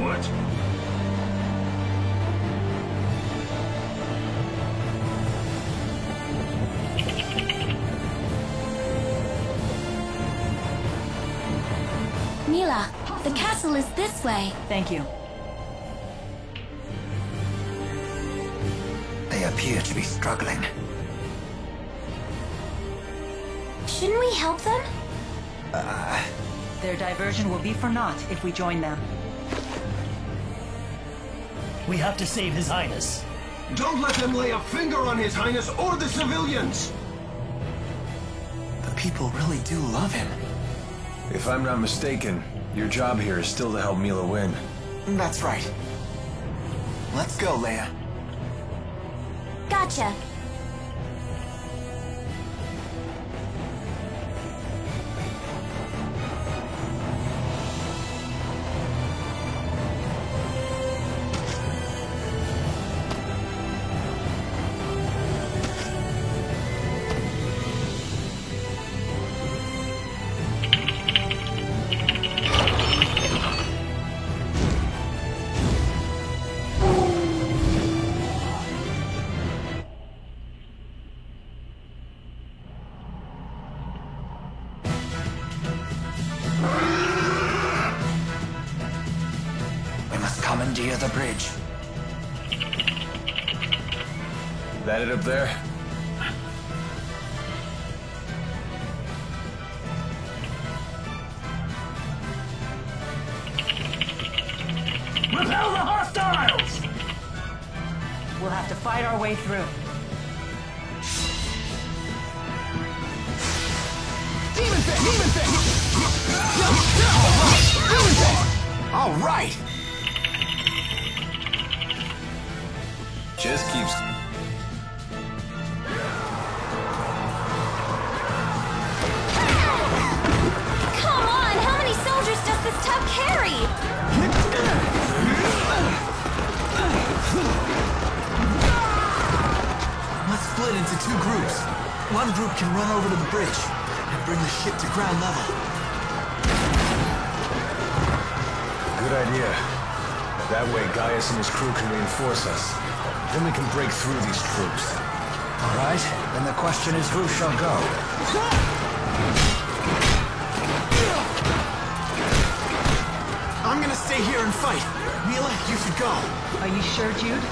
K: What?
F: Mila, the castle is this way.
G: Thank you.
J: They appear to be struggling.
C: Shouldn't we help them?
G: Their diversion will be for naught if we join them.
M: We have to save His Highness.
K: Don't let them lay a finger on His Highness or the civilians!
B: The people really do love him.
D: If I'm not mistaken, your job here is still to help Mila win.
B: That's right. Let's go, Leia.
C: Gotcha.
J: near the bridge.
D: That it up there?
M: Repel the hostiles!
G: We'll have to fight our way through.
B: Demon Fist! Demon Fist! Demon Fist! All right!
D: Just keeps...
C: Come on! How many soldiers does this tub carry?
B: Let's split into two groups. One group can run over to the bridge and bring the ship to ground level.
D: Good idea. That way Gaius and his crew can reinforce us. Then we can break through these troops.
J: All right, then the question is who shall go?
B: I'm gonna stay here and fight. Mila, you should go.
G: Are you sure, Jude?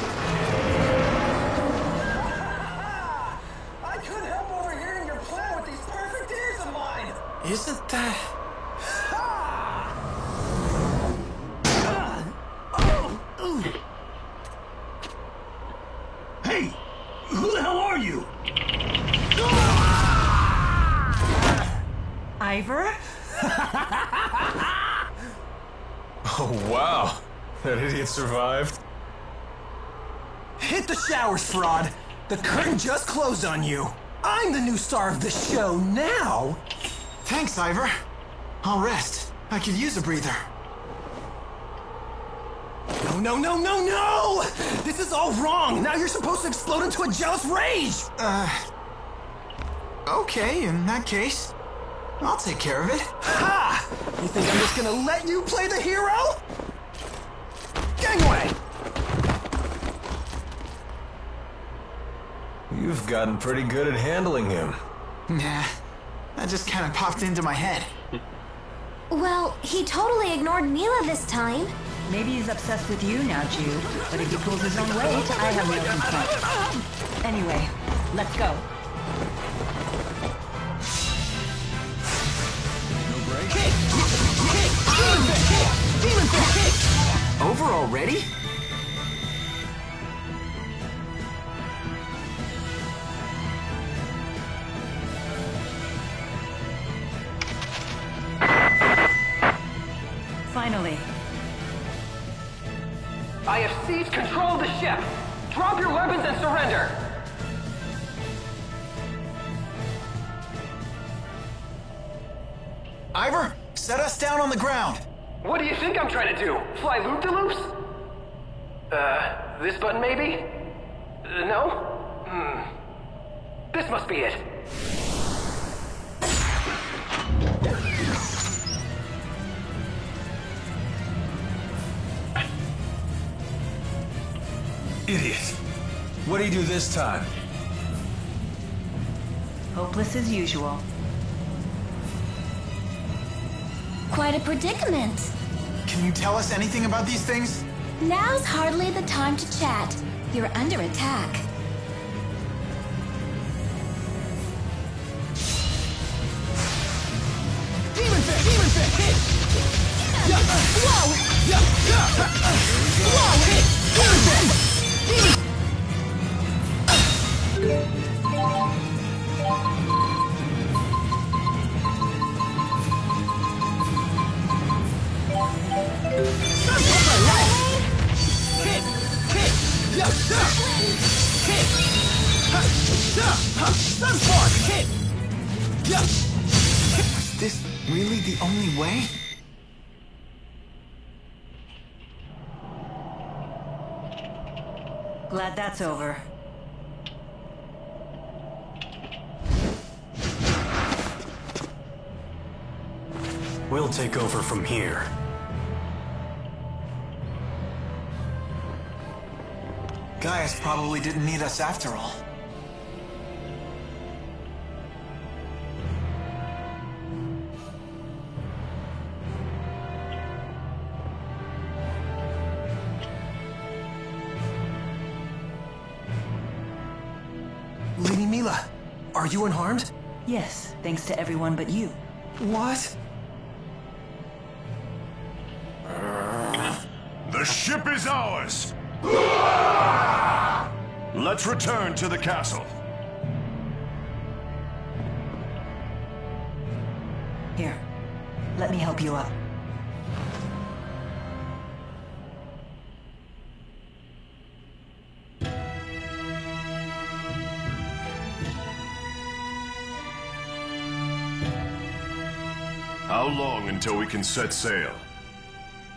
N: I couldn't help overhearing your plan with these perfect ears of mine!
B: Isn't that...
M: Hey! Who the hell are you?
G: Ivor?
D: Oh, wow. That idiot survived.
N: Hit the showers, fraud! The curtain just closed on you! I'm the new star of the show now!
B: Thanks, Ivor. I'll rest. I could use a breather.
N: No, no, no, no, no! This is all wrong! Now you're supposed to explode into a jealous rage!
B: Okay, in that case, I'll take care of it.
N: Ha! You think I'm just gonna let you play the hero? Gangway!
D: You've gotten pretty good at handling him.
B: Nah, that just kind of popped into my head.
C: Well, he totally ignored Mila this time.
G: Maybe he's obsessed with you now, Jude. But if he pulls his own weight, I have no complaint. Anyway, let's go.
B: Demon Fist! Over already?
G: Finally.
N: I have seized control of the ship! Drop your weapons and surrender!
B: Ivor, set us down on the ground.
N: What do you think I'm trying to do? Fly loop-de-loops? This button maybe? No? This must be it.
D: Idiot. What do you do this time?
G: Hopeless as usual.
C: Quite a predicament.
B: Can you tell us anything about these things?
C: Now's hardly the time to chat. You're under attack.
B: Demon Fist! Demon Fist! Hit! Whoa! Whoa! Hit! Demon Fist! Demon... Sunspark! Hit! Was this really the only way?
G: Glad that's over.
H: We'll take over from here.
B: Gaius probably didn't need us after all.
N: Are you unharmed?
G: Yes, thanks to everyone but you.
N: What?
K: The ship is ours! Let's return to the castle.
G: Here, let me help you up.
K: How long until we can set sail?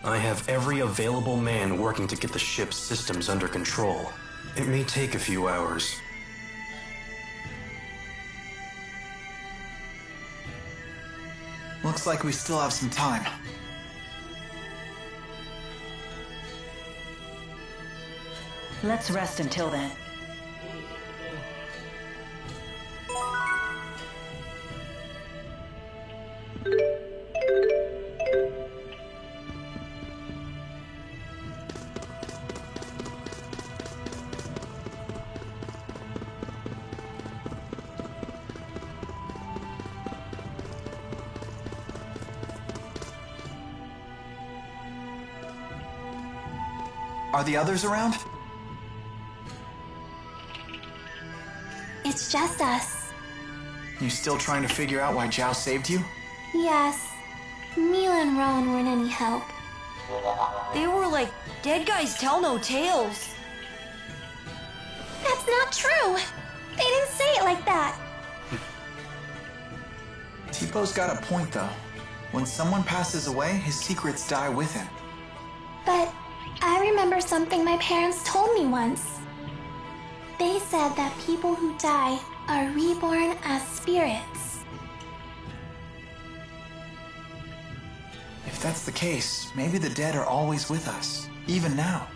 H: I have every available man working to get the ship's systems under control. It may take a few hours.
B: Looks like we still have some time.
G: Let's rest until then.
B: Are the others around?
F: It's just us.
B: You still trying to figure out why Zhao saved you?
F: Yes. Mila and Rowan weren't any help.
E: They were like, dead guys tell no tales.
F: That's not true. They didn't say it like that.
B: Teepo's got a point, though. When someone passes away, his secrets die with him.
F: But I remember something my parents told me once. They said that people who die are reborn as spirits.
B: If that's the case, maybe the dead are always with us, even now.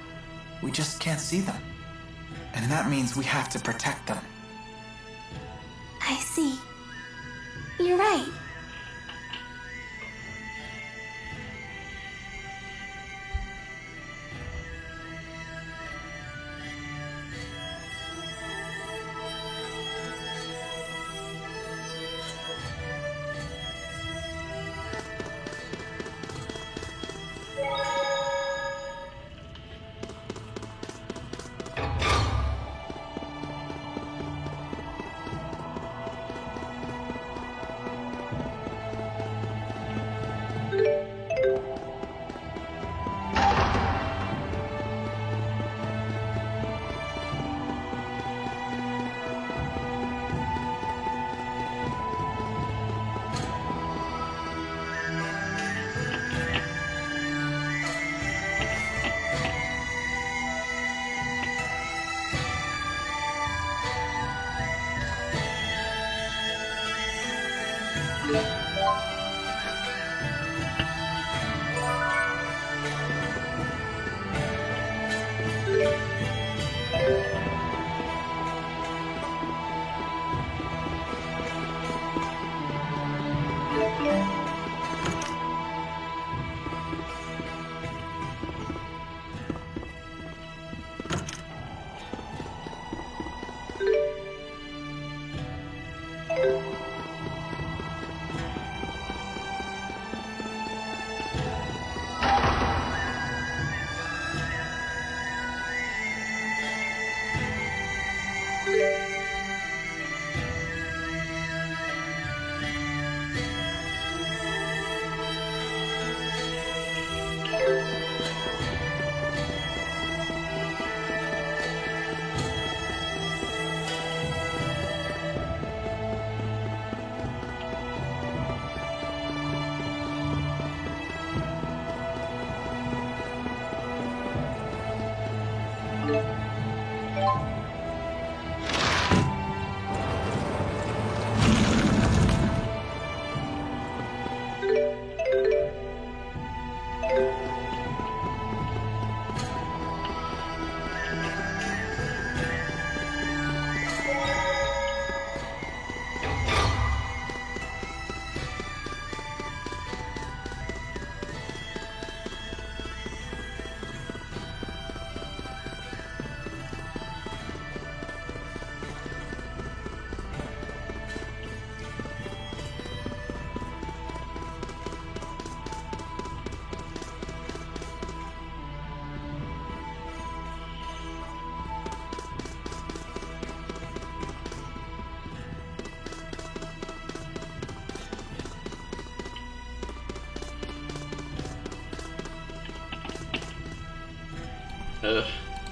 B: We just can't see them. And that means we have to protect them.
F: I see. You're right.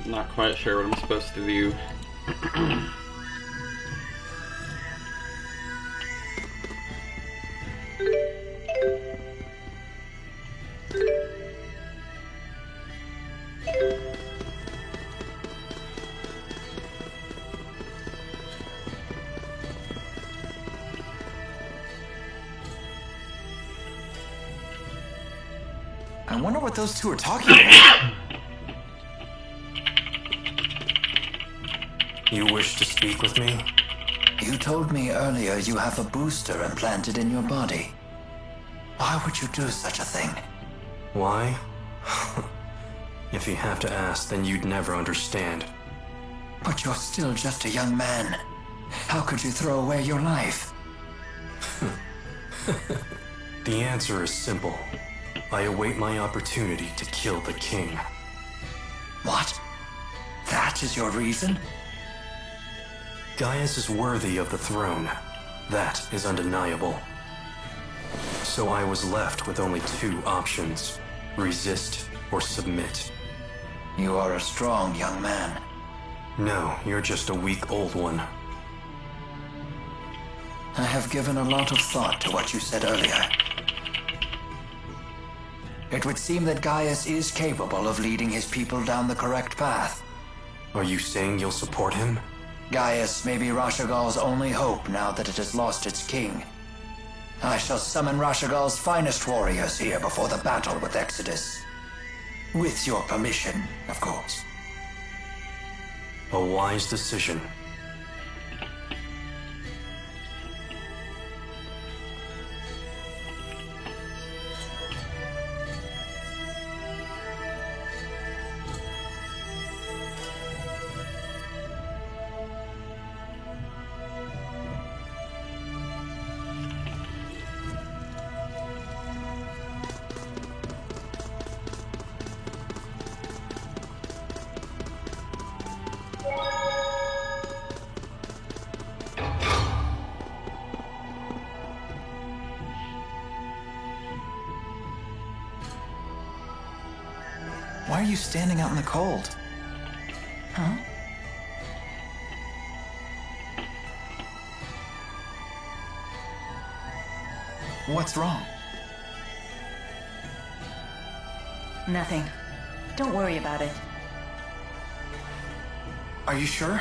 A: Not quite sure what I'm supposed to do.
B: I wonder what those two are talking about.
H: You wish to speak with me?
J: You told me earlier you have a booster implanted in your body. Why would you do such a thing?
H: Why? If you have to ask, then you'd never understand.
J: But you're still just a young man. How could you throw away your life?
H: The answer is simple. I await my opportunity to kill the king.
J: What? That is your reason?
H: Gaius is worthy of the throne. That is undeniable. So I was left with only two options: resist or submit.
J: You are a strong young man.
H: No, you're just a weak old one.
J: I have given a lot of thought to what you said earlier. It would seem that Gaius is capable of leading his people down the correct path.
H: Are you saying you'll support him?
J: Gaius may be Rashagal's only hope now that it has lost its king. I shall summon Rashagal's finest warriors here before the battle with Exodus. With your permission, of course.
H: A wise decision.
B: Why are you standing out in the cold?
G: Huh?
B: What's wrong?
G: Nothing. Don't worry about it.
B: Are you sure?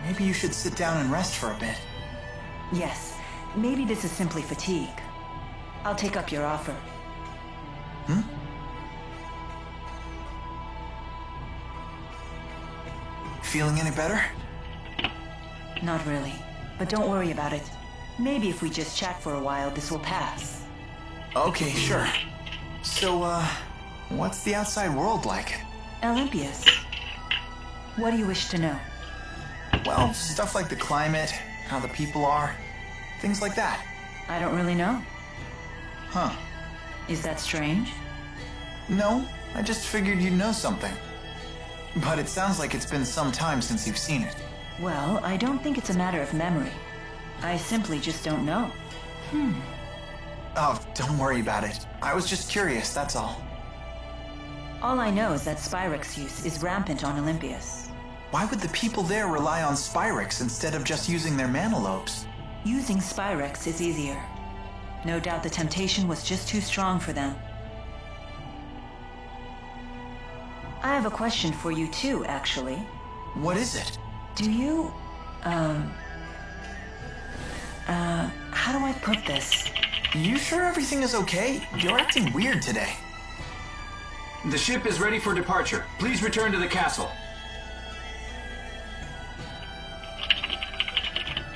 B: Maybe you should sit down and rest for a bit.
G: Yes. Maybe this is simply fatigue. I'll take up your offer.
B: Hmm? Feeling any better?
G: Not really. But don't worry about it. Maybe if we just chat for a while, this will pass.
B: Okay, sure. So, what's the outside world like?
G: Olympias. What do you wish to know?
B: Well, stuff like the climate, how the people are, things like that.
G: I don't really know.
B: Huh.
G: Is that strange?
B: No, I just figured you'd know something. But it sounds like it's been some time since you've seen it.
G: Well, I don't think it's a matter of memory. I simply just don't know.
B: Oh, don't worry about it. I was just curious, that's all.
G: All I know is that Spyrex use is rampant on Olympias.
B: Why would the people there rely on Spyrex instead of just using their mana lobes?
G: Using Spyrex is easier. No doubt the temptation was just too strong for them. I have a question for you too, actually.
B: What is it?
G: Do you, how do I put this?
B: You sure everything is okay? You're acting weird today.
O: The ship is ready for departure. Please return to the castle.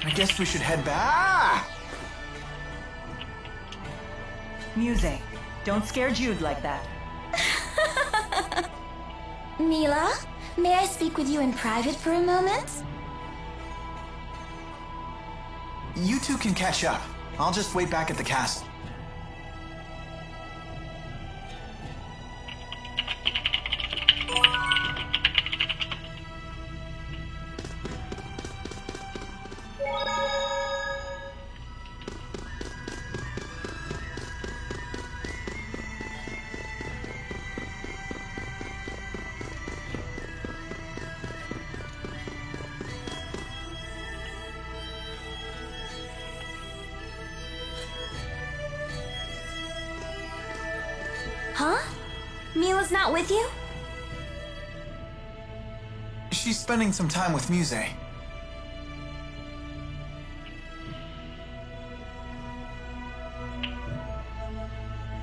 B: I guess we should head back.
G: Muse, don't scare Jude like that.
F: Mila, may I speak with you in private for a moment?
B: You two can catch up. I'll just wait back at the castle.
C: Huh? Mila's not with you?
B: She's spending some time with Muse.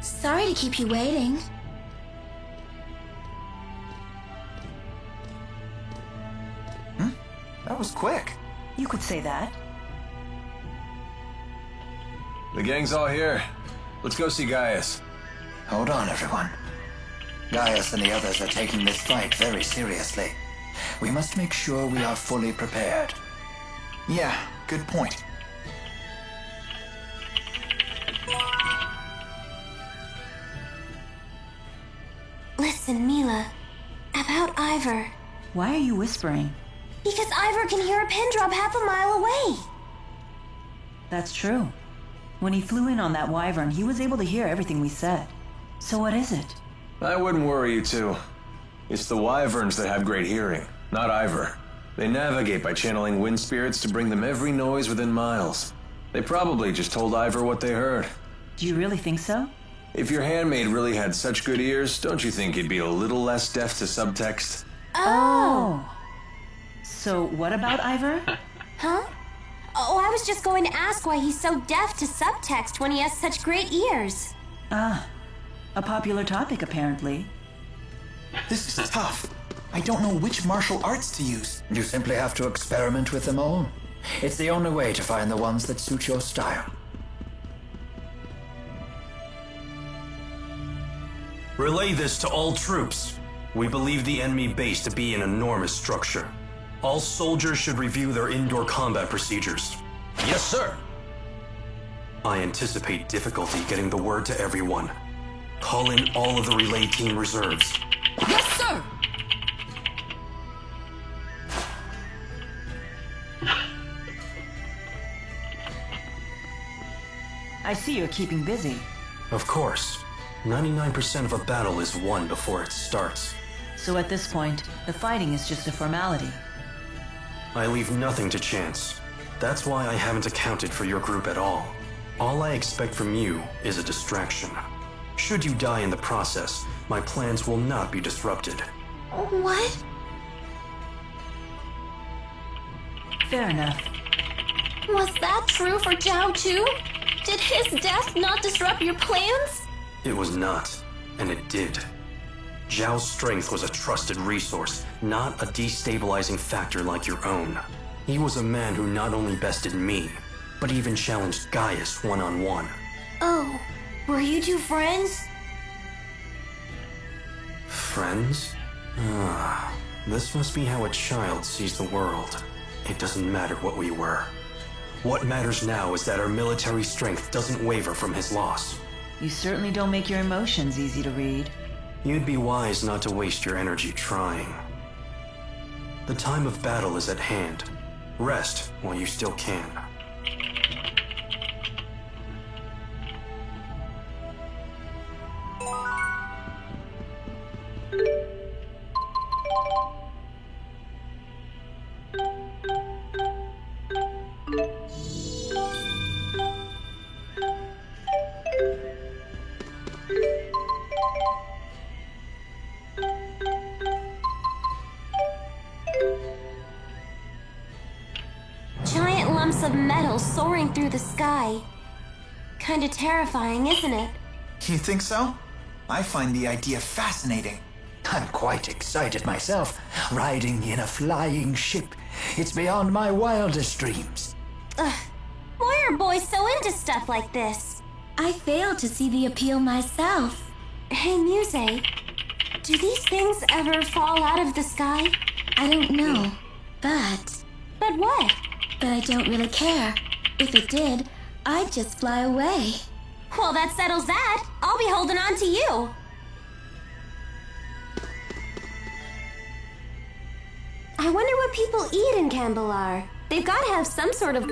F: Sorry to keep you waiting.
B: That was quick.
G: You could say that.
D: The gang's all here. Let's go see Gaius.
J: Hold on, everyone. Gaius and the others are taking this fight very seriously. We must make sure we are fully prepared.
B: Yeah, good point.
C: Listen, Mila. About Ivor.
G: Why are you whispering?
C: Because Ivor can hear a pin drop half a mile away.
G: That's true. When he flew in on that wyvern, he was able to hear everything we said. So what is it?
D: I wouldn't worry you two. It's the wyverns that have great hearing, not Ivor. They navigate by channeling wind spirits to bring them every noise within miles. They probably just told Ivor what they heard.
G: Do you really think so?
D: If your handmaid really had such good ears, don't you think he'd be a little less deaf to subtext?
G: Oh. So what about Ivor?
C: Huh? Oh, I was just going to ask why he's so deaf to subtext when he has such great ears.
G: Ah, a popular topic apparently.
B: This is tough. I don't know which martial arts to use.
J: You simply have to experiment with them all. It's the only way to find the ones that suit your style.
H: Relay this to all troops. We believe the enemy base to be an enormous structure. All soldiers should review their indoor combat procedures.
N: Yes, sir.
H: I anticipate difficulty getting the word to everyone. Call in all of the relay team reserves.
E: Yes, sir!
G: I see you're keeping busy.
H: Of course. 99% of a battle is won before it starts.
G: So at this point, the fighting is just a formality.
H: I leave nothing to chance. That's why I haven't accounted for your group at all. All I expect from you is a distraction. Should you die in the process, my plans will not be disrupted.
C: What?
G: Fair enough.
C: Was that true for Zhao too? Did his death not disrupt your plans?
H: It was not, and it did. Zhao's strength was a trusted resource, not a destabilizing factor like your own. He was a man who not only bested me, but even challenged Gaius one-on-one.
C: Oh, were you two friends?
H: Friends? Ah, this must be how a child sees the world. It doesn't matter what we were. What matters now is that our military strength doesn't waver from his loss.
G: You certainly don't make your emotions easy to read.
H: You'd be wise not to waste your energy trying. The time of battle is at hand. Rest while you still can.
C: Giant lumps of metal soaring through the sky. Kinda terrifying, isn't it?
B: You think so? I find the idea fascinating.
J: I'm quite excited myself, riding in a flying ship. It's beyond my wildest dreams.
C: Ugh, why are boys so into stuff like this?
F: I failed to see the appeal myself.
C: Hey, Muse, do these things ever fall out of the sky?
F: I don't know, but...
C: But what?
F: But I don't really care. If it did, I'd just fly away.
C: Well, that settles that. I'll be holding on to you. I wonder what people eat in Cambalar. They've got to have some sort of...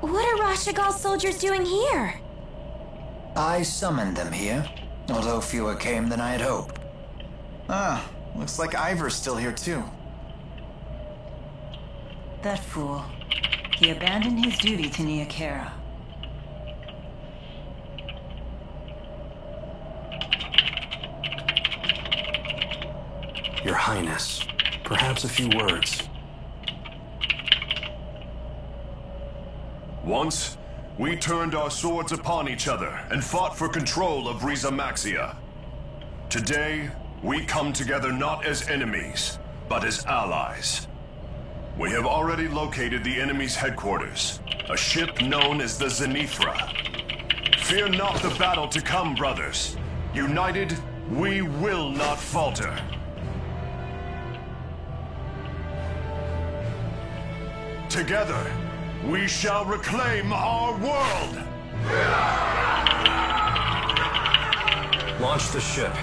C: What are Rashagal's soldiers doing here?
J: I summoned them here, although fewer came than I had hoped.
B: Ah, looks like Ivor's still here too.
G: That fool. He abandoned his duty to Nia Khera.
H: Your Highness, perhaps a few words.
K: Once, we turned our swords upon each other and fought for control of Riza Maxia. Today, we come together not as enemies, but as allies. We have already located the enemy's headquarters, a ship known as the Zenithra. Fear not the battle to come, brothers. United, we will not falter. Together, we shall reclaim our world!
H: Launch the ship.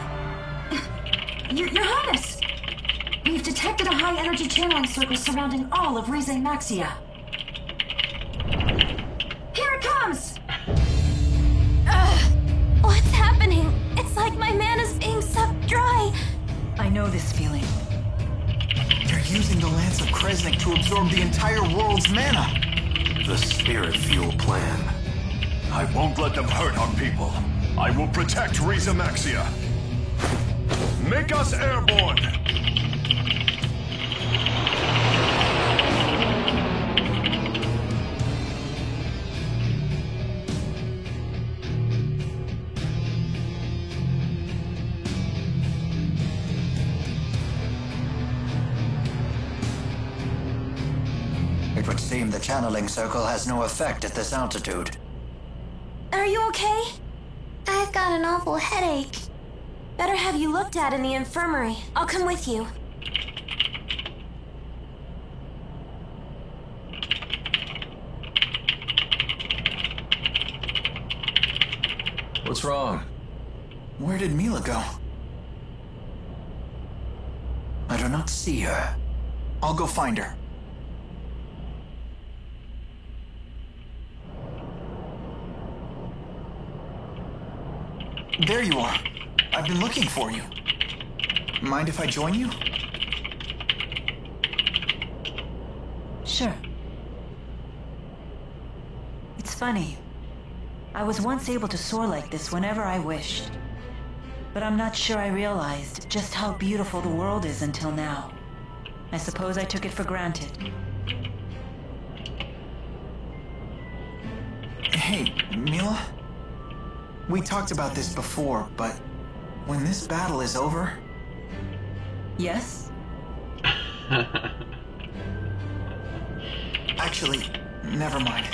P: Your Highness! We've detected a high-energy channeling circle surrounding all of Rize Maxia. Here it comes!
C: What's happening? It's like my mana's being sucked dry.
G: I know this feeling.
B: They're using the Lance of Kresnik to absorb the entire world's mana.
H: The Spirit Fuel plan.
K: I won't let them hurt our people. I will protect Riza Maxia. Make us airborne!
J: It would seem the channeling circle has no effect at this altitude.
C: Are you okay? I've got an awful headache. Better have you looked at in the infirmary. I'll come with you.
D: What's wrong?
B: Where did Mila go? I do not see her. I'll go find her. There you are. I've been looking for you. Mind if I join you?
G: Sure. It's funny. I was once able to soar like this whenever I wished. But I'm not sure I realized just how beautiful the world is until now. I suppose I took it for granted.
B: Hey, Mila? We talked about this before, but when this battle is over...
G: Yes?
B: Actually, never mind.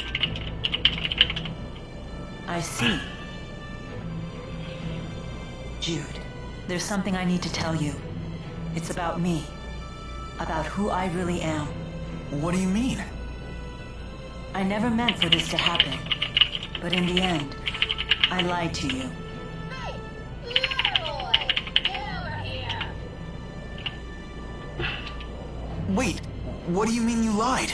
G: I see. Jude, there's something I need to tell you. It's about me. About who I really am.
B: What do you mean?
G: I never meant for this to happen. But in the end, I lied to you.
E: Hey, little boy, get over here.
B: Wait, what do you mean you lied?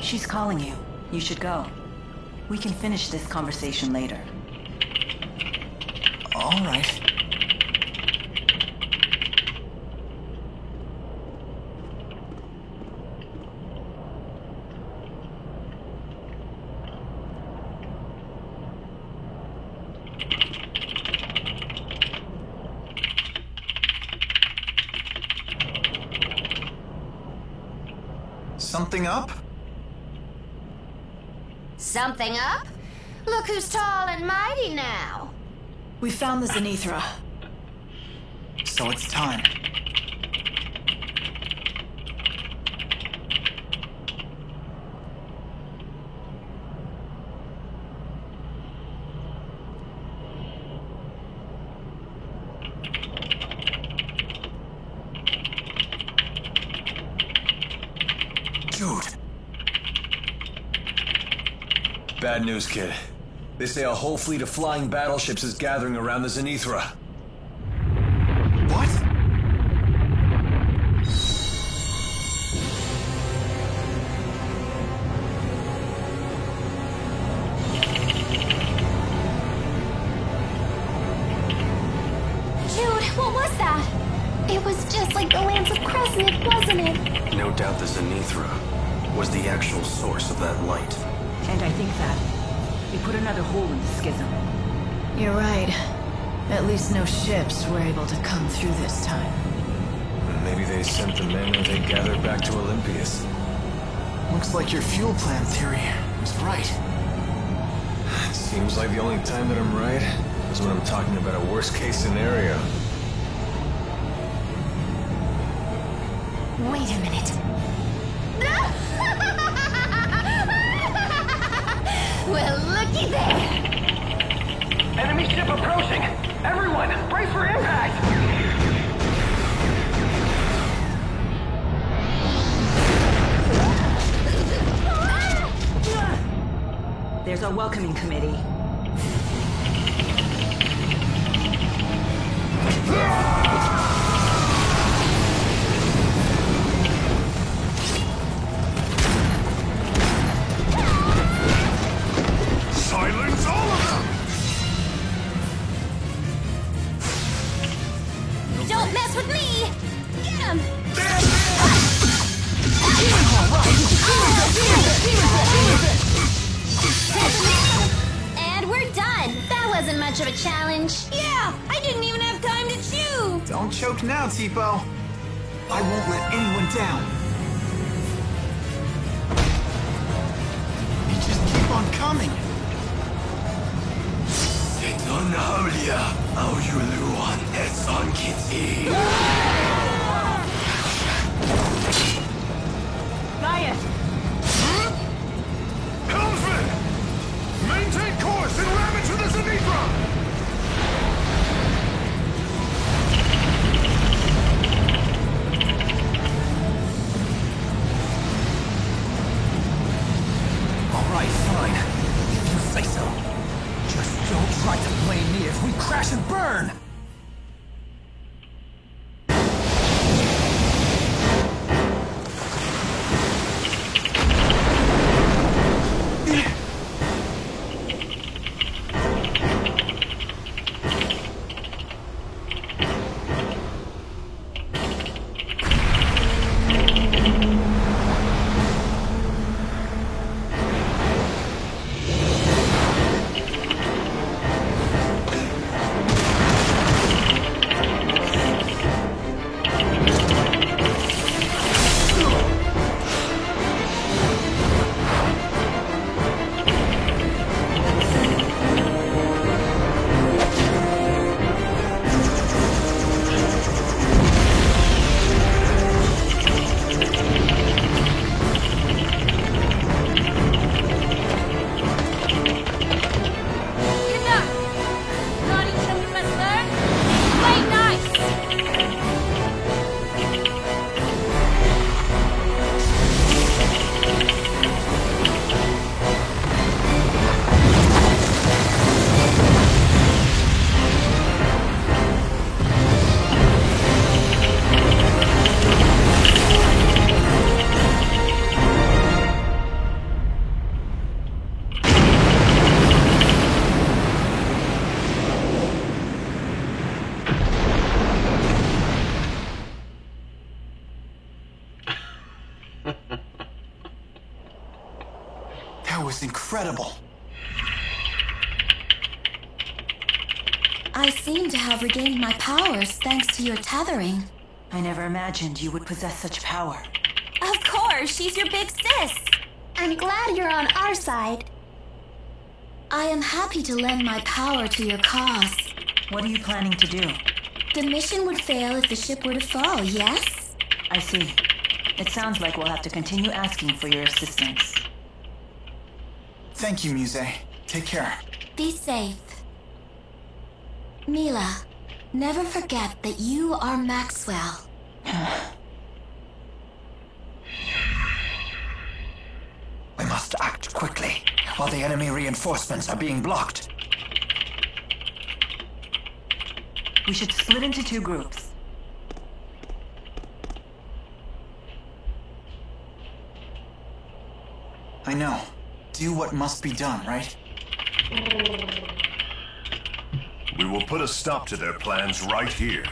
G: She's calling you. You should go. We can finish this conversation later.
B: All right. Something up?
E: Something up? Look who's tall and mighty now.
P: We found the Zenithra.
B: So it's time. Dude.
D: Bad news, kid. They say a whole fleet of flying battleships is gathering around the Zenithra.
B: What?
C: What was that? It was just like the Lance of Kresnik, wasn't it?
H: No doubt the Zenithra was the actual source of that light.
G: And I think that we put another hole in the schism.
L: You're right. At least no ships were able to come through this time.
D: Maybe they sent the men and they gathered back to Olympias.
B: Looks like your fuel plan theory was right.
D: It seems like the only time that I'm right is when I'm talking about a worst-case scenario.
C: Wait a minute. Well, looky there!
O: Enemy ship approaching! Everyone, brace for impact!
G: There's our welcoming committee.
K: Silence all of them!
C: Don't mess with me! Get him! And we're done! That wasn't much of a challenge.
E: Yeah, I didn't even have time to chew.
B: Don't choke now, Tipo. I won't let anyone down. You just keep on coming.
G: Gaius!
K: Helmsman! Maintain course and ram into the Zenithra!
N: Alright, fine. If you say so. Just don't try to blame me if we crash and burn!
B: That was incredible.
F: I seem to have regained my powers thanks to your tethering.
G: I never imagined you would possess such power.
C: Of course, she's your big sis.
F: I'm glad you're on our side. I am happy to lend my power to your cause.
G: What are you planning to do?
F: The mission would fail if the ship were to fall, yes?
G: I see. It sounds like we'll have to continue asking for your assistance.
B: Thank you, Muse. Take care.
F: Be safe. Mila, never forget that you are Maxwell.
J: We must act quickly, while the enemy reinforcements are being blocked.
G: We should split into 2 groups.
B: I know. Do what must be done, right?
K: We will put a stop to their plans right here.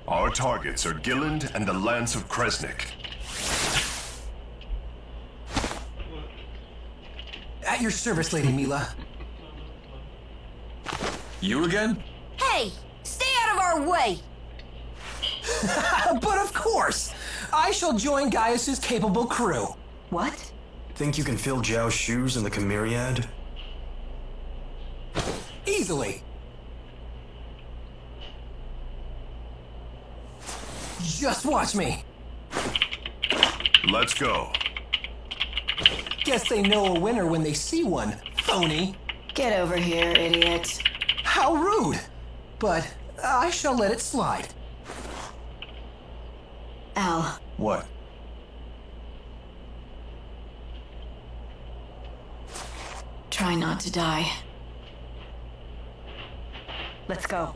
K: Our targets are Gilland and the Lance of Kresnik.
N: At your service, Lady Mila.
D: You again?
E: Hey, stay out of our way!
N: But of course! I shall join Gaius's capable crew.
G: What?
H: Think you can fill Zhao's shoes in the Chimeriad?
N: Easily. Just watch me.
K: Let's go.
N: Guess they know a winner when they see one, phony.
L: Get over here, idiot.
N: How rude! But I shall let it slide.
L: Al.
D: What?
L: Try not to die.
G: Let's go.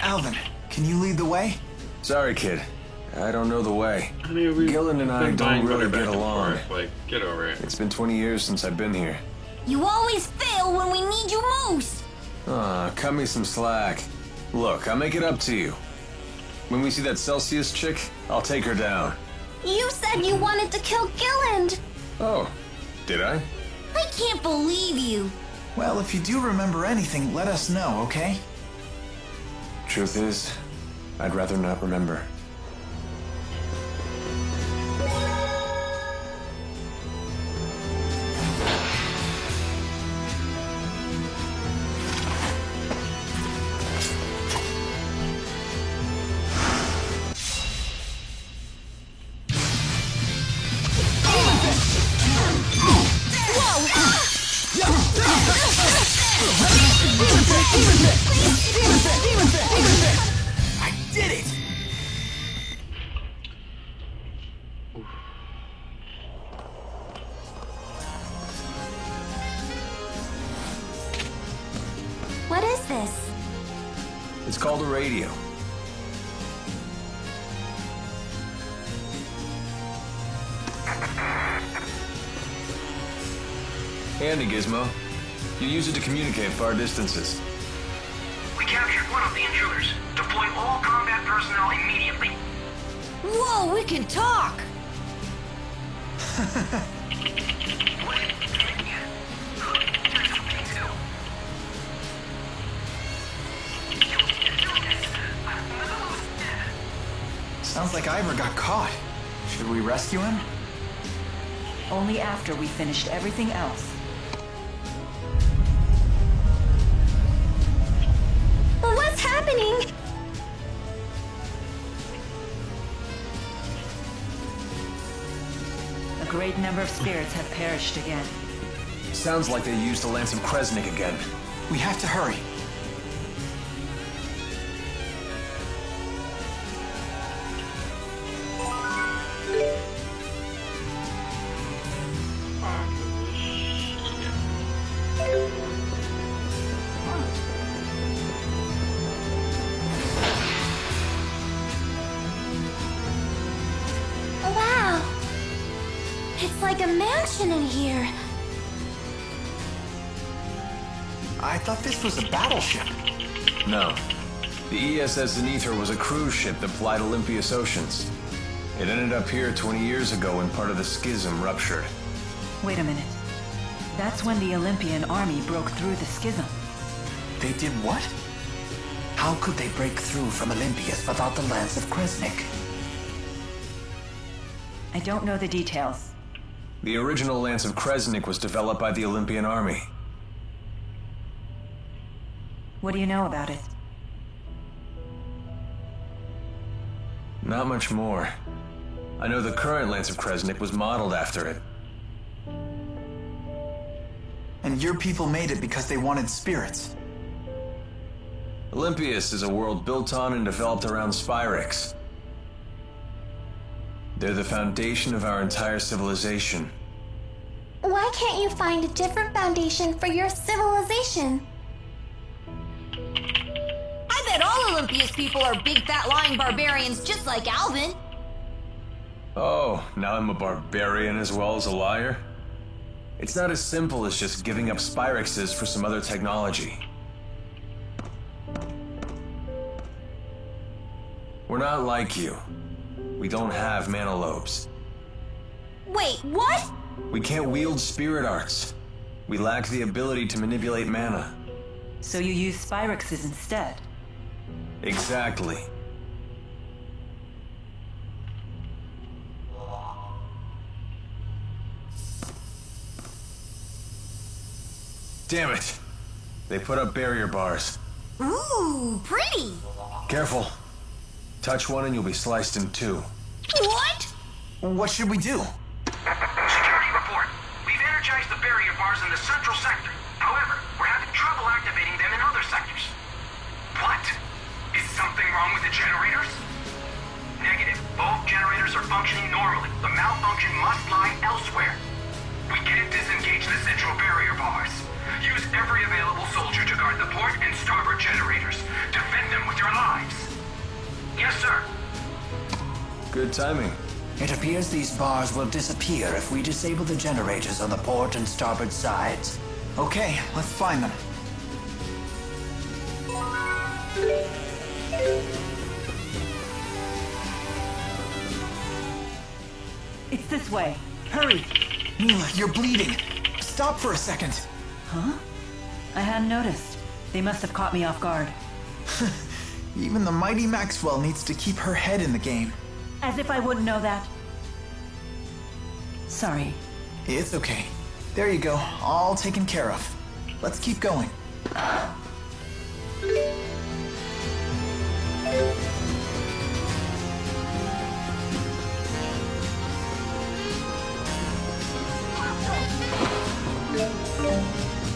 B: Alvin, can you lead the way?
D: Sorry, kid. I don't know the way.
A: I mean,
D: Gilland and I don't really get along.
A: Like, get over it.
D: It's been 20 years since I've been here.
E: You always fail when we need you most!
D: Aw, cut me some slack. Look, I'll make it up to you. When we see that Celsius chick, I'll take her down.
C: You said you wanted to kill Gilland!
D: Oh, did I?
E: I can't believe you!
B: Well, if you do remember anything, let us know, okay?
D: Truth is, I'd rather not remember.
N: I did it!
C: What is this?
D: It's called a radio. Handy, Gizmo. You use it to communicate far distances.
Q: We captured one of the intruders. Deploy all combat personnel immediately.
E: Whoa, we can talk!
B: Sounds like Ivor got caught. Should we rescue him?
G: Only after we finished everything else.
C: What's happening?
G: A great number of spirits have perished again.
D: Sounds like they used the Lance of Kresnik again.
B: We have to hurry.
C: Wow. It's like a mansion in here.
B: I thought this was a battleship.
D: No. The ESS Zenithor was a cruise ship that plied Olympius Oceans. It ended up here 20 years ago when part of the schism ruptured.
G: Wait a minute. That's when the Olympian army broke through the schism.
B: They did what? How could they break through from Olympius without the Lance of Kresnik?
G: I don't know the details.
D: The original Lance of Kresnik was developed by the Olympian army.
G: What do you know about it?
D: Not much more. I know the current Lance of Kresnik was modeled after it.
B: And your people made it because they wanted spirits.
D: Olympius is a world built on and developed around Spyrix. They're the foundation of our entire civilization.
F: Why can't you find a different foundation for your civilization?
E: I bet all Olympia's people are big fat lying barbarians just like Alvin.
D: Oh, now I'm a barbarian as well as a liar? It's not as simple as just giving up Spyrixes for some other technology. We're not like you. We don't have mana lobes.
E: Wait, what?
D: We can't wield spirit arts. We lack the ability to manipulate mana.
G: So you use Spyrixes instead?
D: Exactly. Damn it! They put up barrier bars.
E: Ooh, pretty.
D: Careful. Touch one and you'll be sliced in two.
E: What?
B: What should we do?
Q: Security report. We've energized the barrier bars in the central sector. However, we're having trouble activating them in other sectors. What? Is something wrong with the generators? Negative. Both generators are functioning normally. The malfunction must lie elsewhere. We can't disengage the central barrier bars. Use every available soldier to guard the port and starboard generators. Defend them with your lives. Yes, sir.
D: Good timing.
J: It appears these bars will disappear if we disable the generators on the port and starboard sides.
B: Okay, let's find them.
G: It's this way. Hurry!
B: Mila, you're bleeding. Stop for a second.
G: Huh? I hadn't noticed. They must have caught me off guard.
B: Even the mighty Maxwell needs to keep her head in the game.
G: As if I wouldn't know that. Sorry.
B: It's okay. There you go, all taken care of. Let's keep going.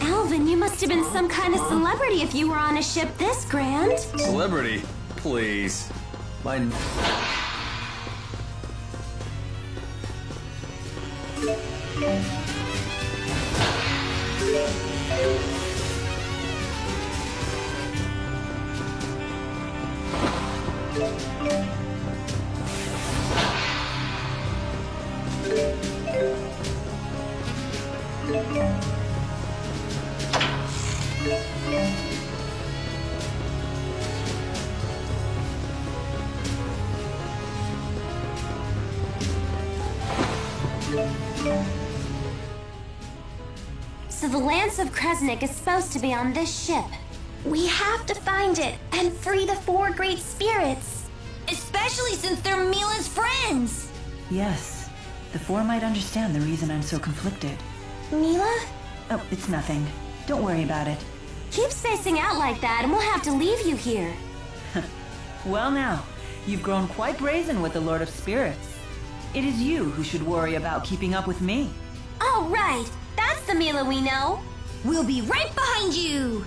C: Alvin, you must have been some kind of celebrity if you were on a ship this grand.
D: Celebrity? Please. My...
C: So the Lance of Kresnik is supposed to be on this ship.
F: We have to find it and free the four great spirits.
E: Especially since they're Mila's friends.
G: Yes. The four might understand the reason I'm so conflicted.
F: Mila?
G: Oh, it's nothing. Don't worry about it.
C: Keep spacing out like that and we'll have to leave you here.
G: Well now, you've grown quite brazen with the Lord of Spirits. It is you who should worry about keeping up with me.
C: Oh, right. That's the Mila we know.
E: We'll be right behind you.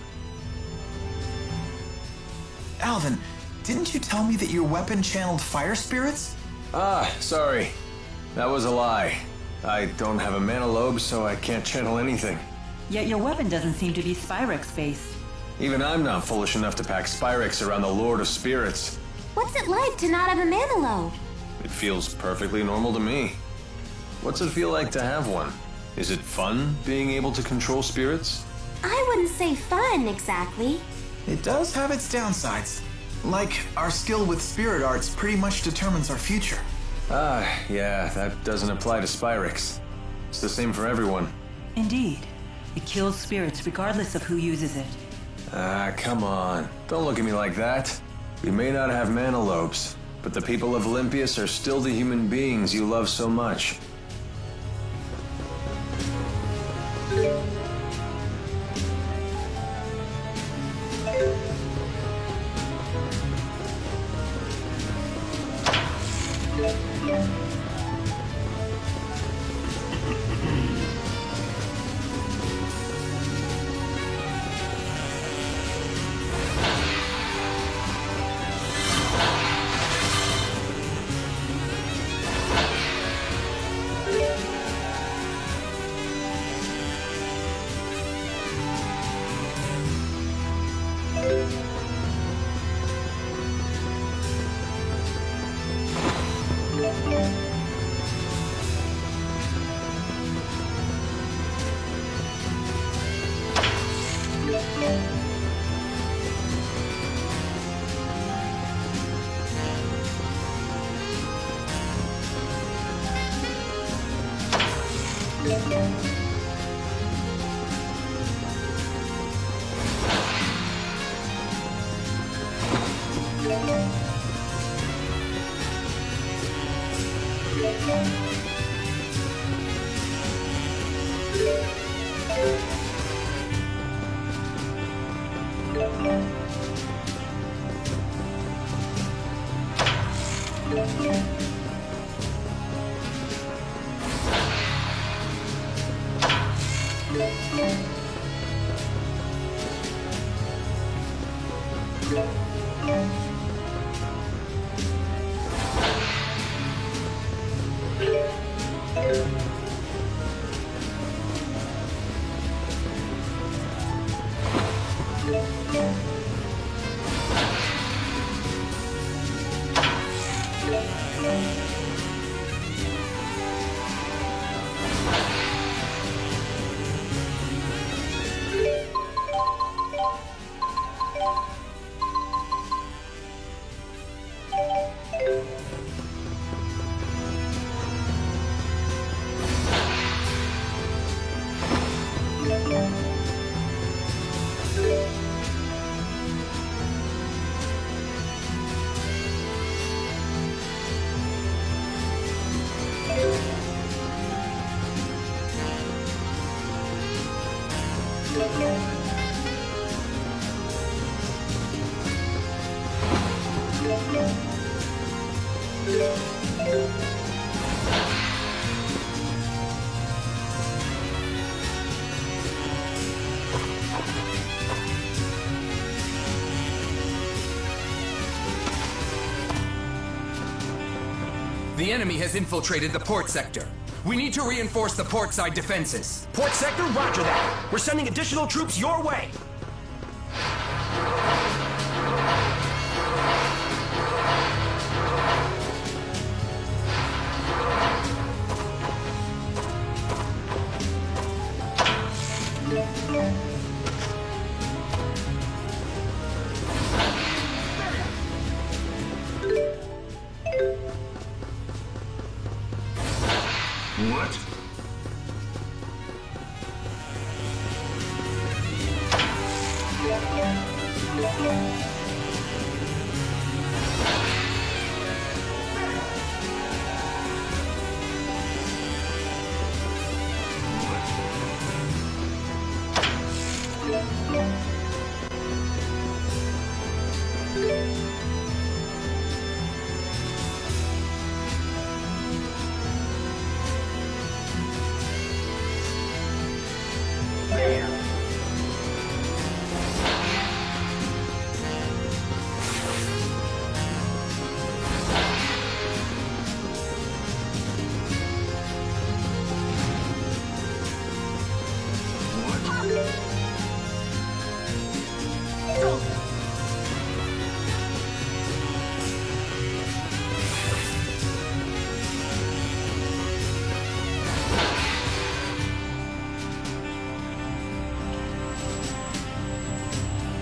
B: Alvin, didn't you tell me that your weapon channeled fire spirits?
D: Ah, sorry. That was a lie. I don't have a mana lobe, so I can't channel anything.
G: Yet your weapon doesn't seem to be Spyrix-based.
D: Even I'm not foolish enough to pack Spyrix around the Lord of Spirits.
C: What's it like to not have a mana lobe?
D: It feels perfectly normal to me. What's it feel like to have one? Is it fun being able to control spirits?
C: I wouldn't say fun, exactly.
B: It does have its downsides. Like, our skill with spirit arts pretty much determines our future.
D: Ah, yeah, that doesn't apply to Spyrix. It's the same for everyone.
G: Indeed. It kills spirits regardless of who uses it.
D: Ah, come on. Don't look at me like that. We may not have mana lobes, but the people of Olympius are still the human beings you love so much.
R: The enemy has infiltrated the port sector. We need to reinforce the port side defenses.
S: Port sector, roger that. We're sending additional troops your way.
M: What?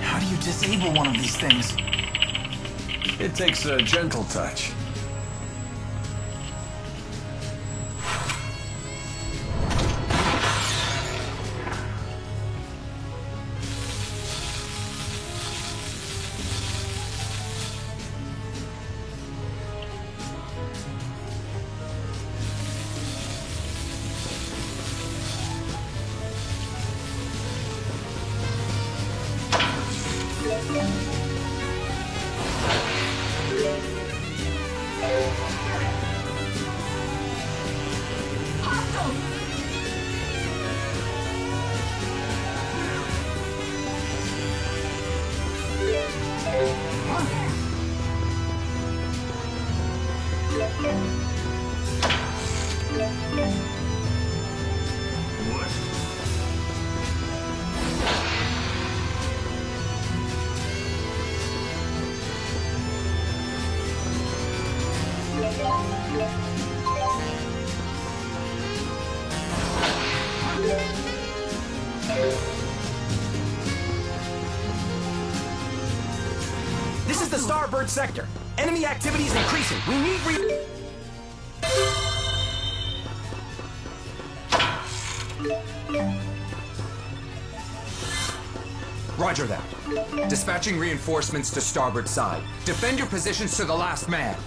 B: How do you disable one of these things?
D: It takes a gentle touch.
S: This is the starboard sector. Enemy activity is increasing. We need
R: Roger that. Dispatching reinforcements to starboard side. Defend your positions to the last man.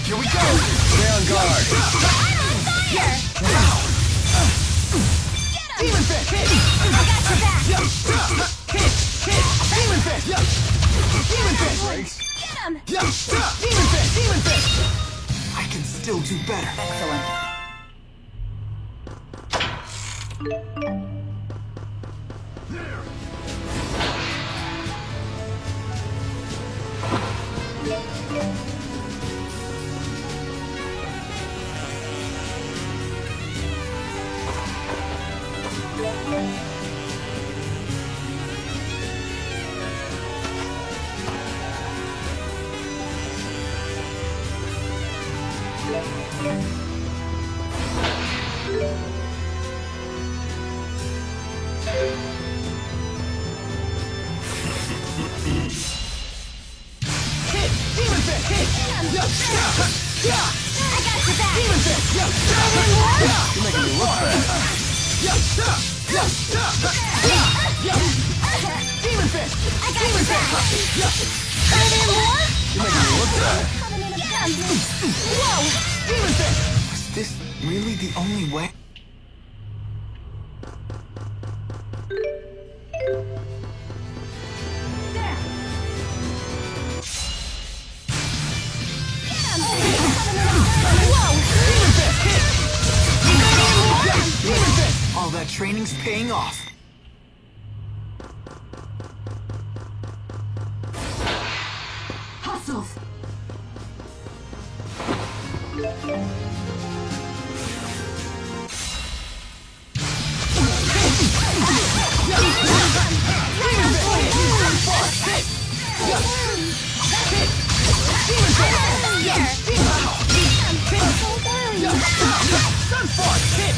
Q: Here we go! Stay on guard! I'm on fire! Demon Fist! Hit! I got your back! Hit! Hit! Demon Fist! Demon Fist!
C: Get him!
Q: Demon Fist! Demon Fist!
N: I can still do better.
G: Excellent.
B: Was this really the only way?
N: All that training's paying off.
P: Hostiles!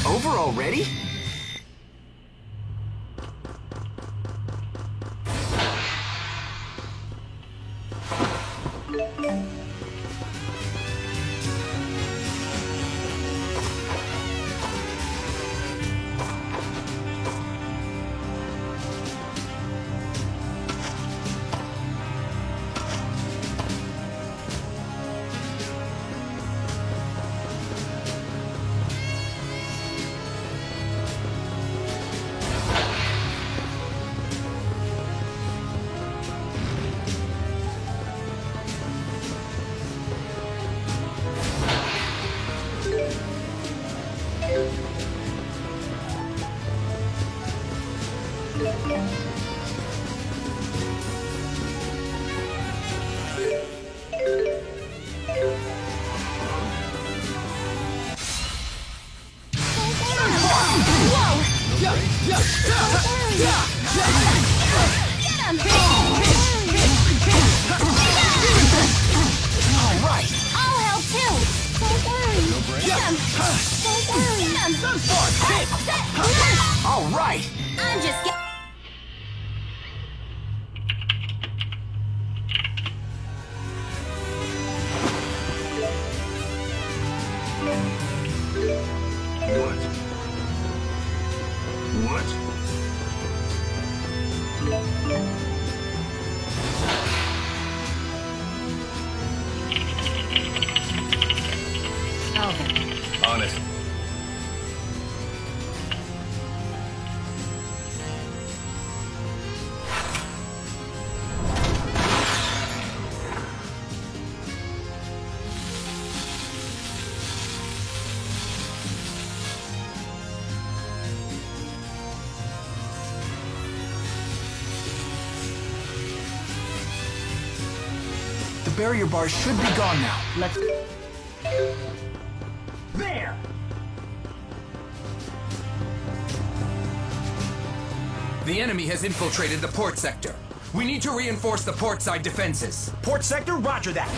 N: Over already?
Q: All right!
C: I'm just getting...
K: On it.
N: The barrier bars should be gone now.
G: Let's...
M: There!
R: The enemy has infiltrated the port sector. We need to reinforce the port side defenses.
S: Port sector, roger that.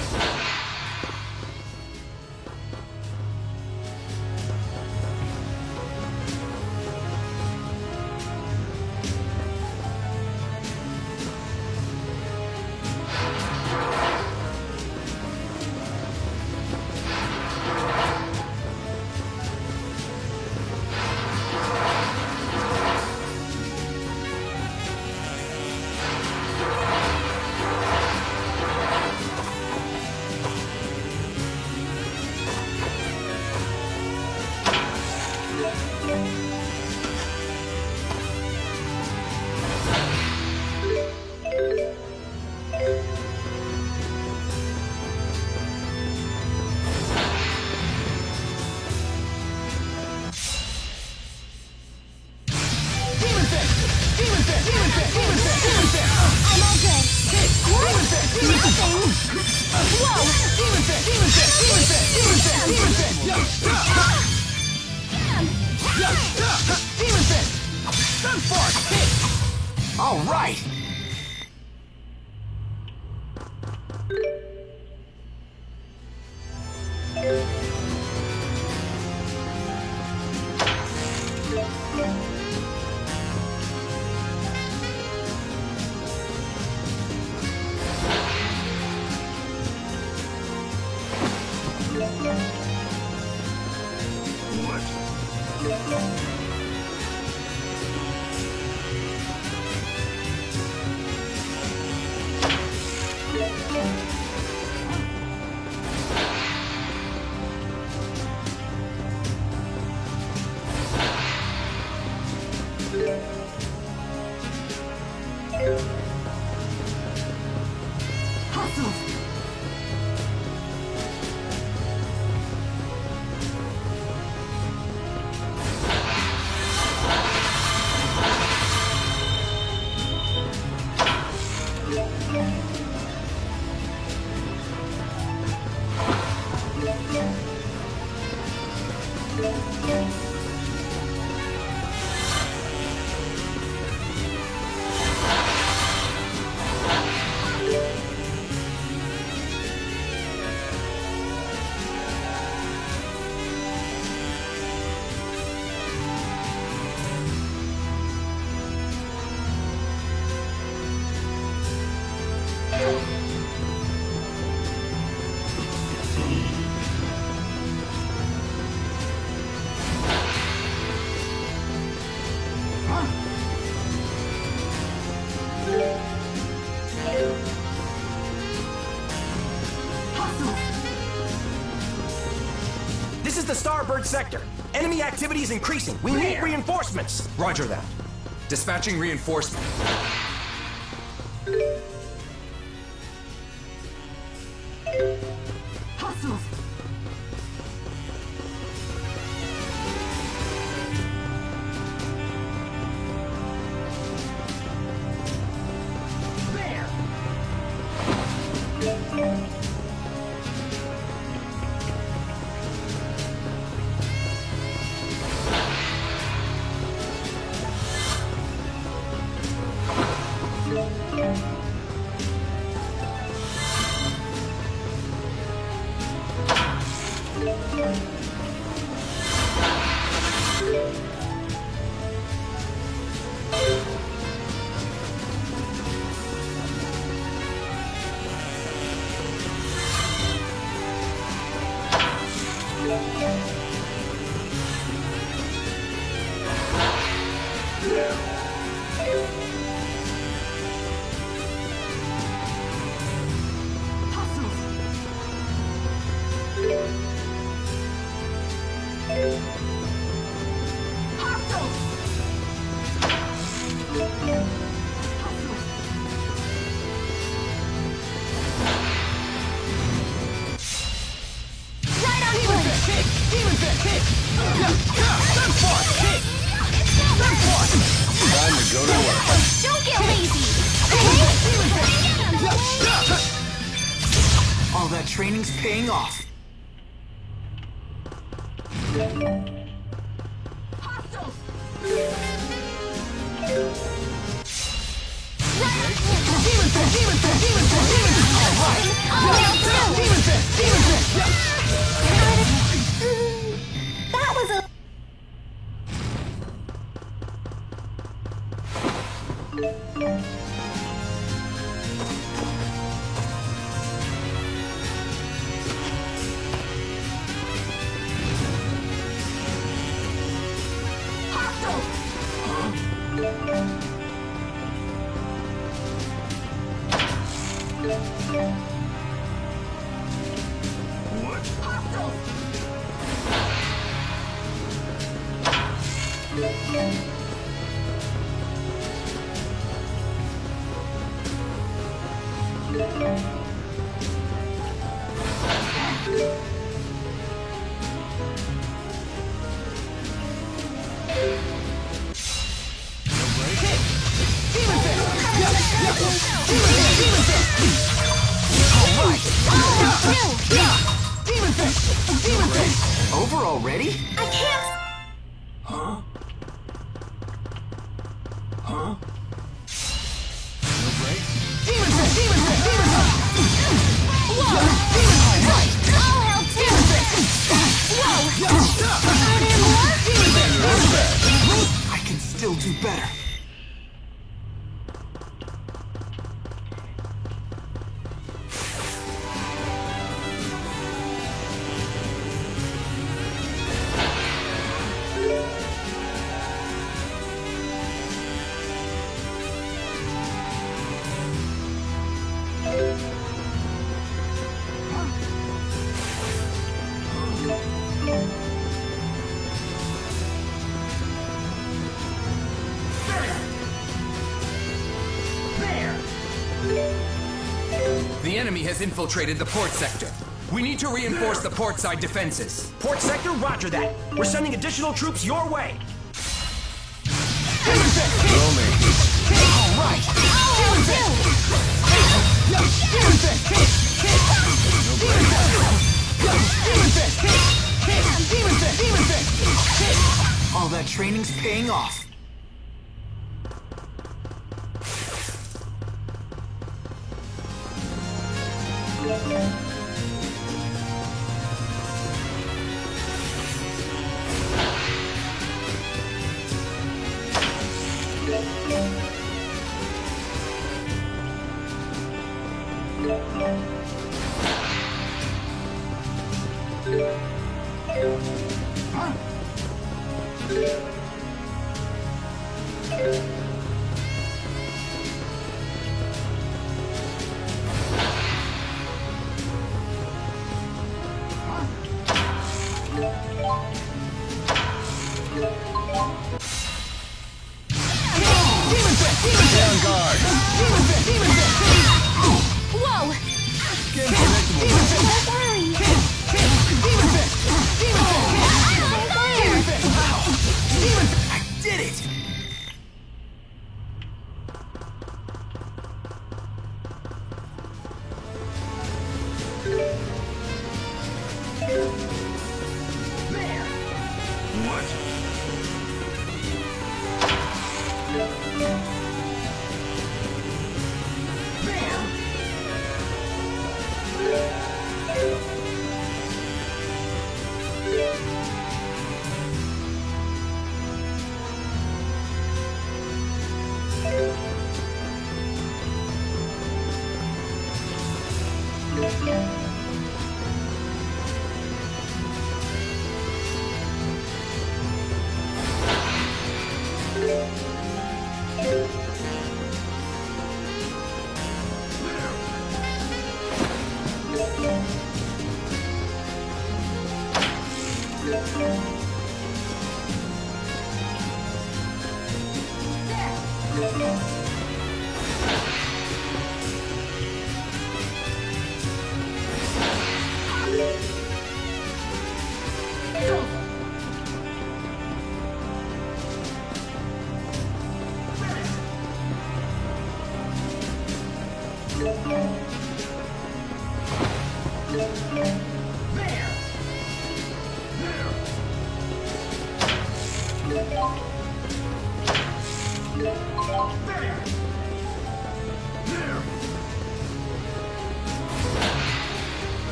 S: All right. This is the starboard sector. Enemy activity is increasing. We need reinforcements.
R: Roger that. Dispatching reinforcements.
P: Hostiles!
D: Time to go to work.
C: Don't get lazy!
N: All that training's paying off.
C: That was a...
S: Over already?
C: I can't...
S: Huh? Huh?
C: I'll help too! Whoa! Are there more?
S: I can still do better.
R: The enemy has infiltrated the port sector. We need to reinforce the portside defenses.
S: Port sector, roger that. We're sending additional troops your way.
N: All that training's paying off.
C: Whoa!
S: I did it!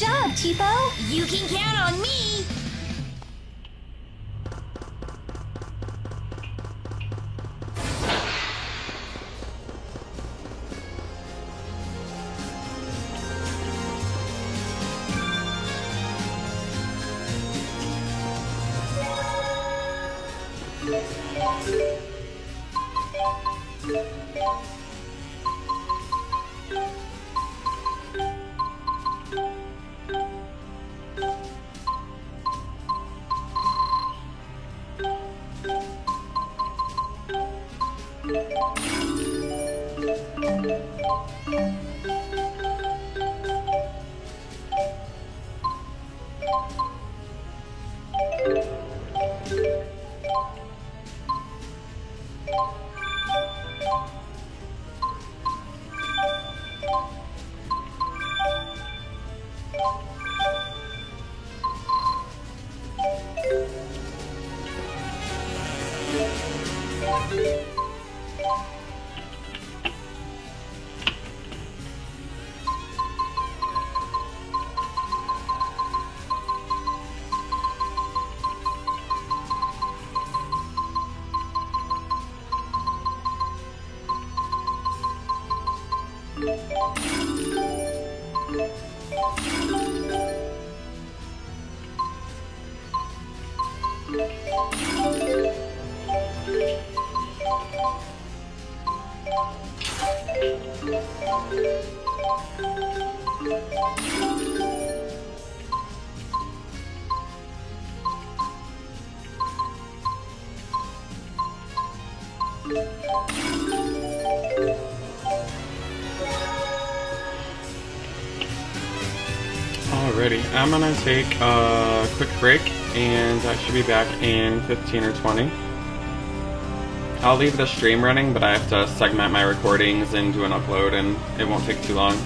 F: job, Tipo!
E: You can count on me!
A: Alrighty, I'm gonna take a quick break and I should be back in 15 or 20. I'll leave the stream running, but I have to segment my recordings and do an upload, and it won't take too long.